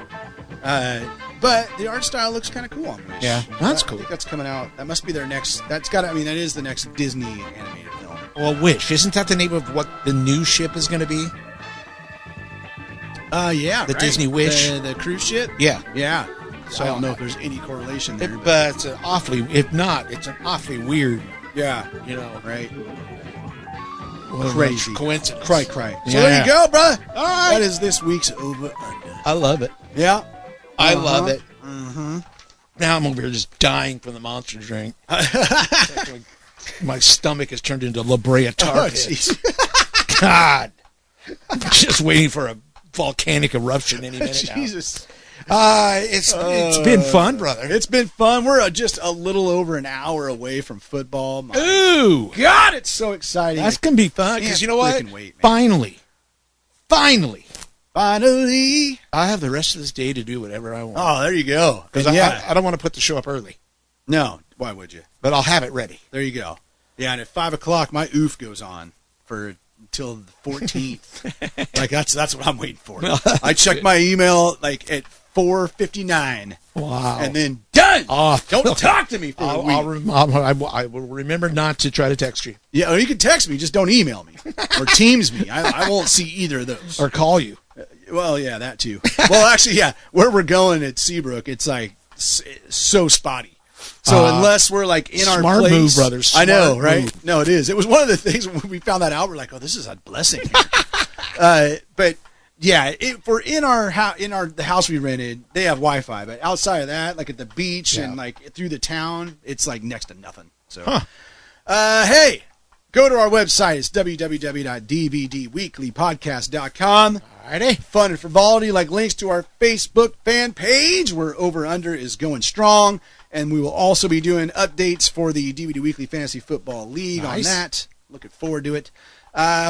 But the art style looks kind of cool on Wish. Yeah, that's I cool. think that's coming out. That must be their next, that is the next Disney animated film. Well, Wish, isn't that the name of what the new ship is going to be? Yeah, The right. Disney Wish? The cruise ship? Yeah. Yeah. So I don't know So- if there's any correlation there. But it's an awfully, if not, it's an awfully weird, yeah, right? crazy. Coincidence. Cry. So Yeah. there you go, brother. All right. That is this week's Over Under. I love it. Yeah. I love it. Mm-hmm. Now I'm over here just dying from the monster drink. My stomach has turned into La Brea tar Oh, pit. jeez. God. I'm just waiting for a volcanic eruption any minute now. Jesus. It's been fun, brother. It's been fun. We're just a little over an hour away from football. My Ooh. God, it's so exciting. That's going to be fun because Can't you know what? frickin' wait, man. Finally, Finally. I have the rest of this day to do whatever I want. Oh, there you go. Because And yeah. I don't want to put the show up early, No, why would you? but I'll have it ready. There you go. Yeah, and at 5 o'clock, my oof goes on for until the 14th. Like that's what I'm waiting for. I check my email like at 4:59, Wow. and then done. Oh, Don't talk to me for a week. I will remember not to try to text you Yeah, or you can text me, just don't email me or Teams me. I won't see either of those. or call you. Well, yeah, that too. Well, actually, yeah, where we're going at Seabrook, it's like so spotty. So unless we're like in our smart place, move, brothers. I know, Smart right? move. No, it is. It was one of the things when we found that out. We're like, oh, this is a blessing. But yeah, if we're in the house we rented, they have Wi-Fi. But outside of that, like at the beach and like through the town, it's like next to nothing. So, hey, go to our website. It's www.dvdweeklypodcast.com. Alrighty. Fun and frivolity, like links to our Facebook fan page where Over Under is going strong. And we will also be doing updates for the DVD Weekly Fantasy Football League on Nice. that. Looking forward to it.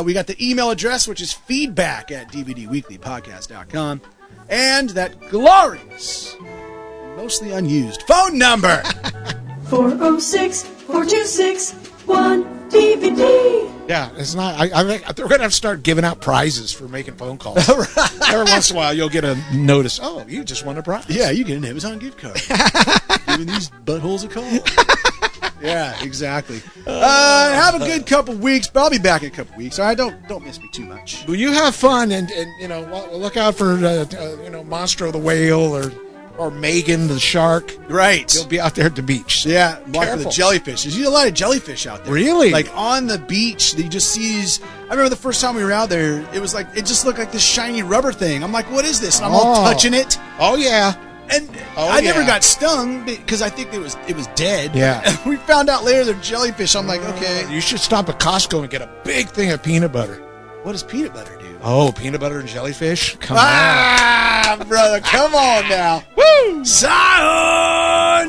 We got the email address, which is feedback@dvdweeklypodcast.com. And that glorious, and mostly unused phone number. 406-426-1DVD. Yeah, it's not. I think we're gonna have to start giving out prizes for making phone calls. Every once in a while, you'll get a notice. Oh, you just won a prize. Yeah, you get an Amazon gift card. Giving these buttholes a call. Yeah, exactly. Have a good couple weeks, but I'll be back in a couple weeks. All right, don't miss me too much. Well, you have fun, and look out for Monstro the whale or Megan the shark. Right. You'll be out there at the beach. Yeah, watch for the Careful. jellyfish. There's a lot of jellyfish out there. Really? Like on the beach, you just see these. I remember the first time we were out there, it just looked like this shiny rubber thing. I'm like, what is this? And I'm all touching it. Oh yeah. And Oh, I never yeah. got stung because I think it was dead. Yeah. And we found out later they're jellyfish. I'm like, okay, You should stop at Costco and get a big thing of peanut butter. what does peanut butter do? Oh, peanut butter and jellyfish? Come on. Ah, brother, come on now. Woo! Sayonara.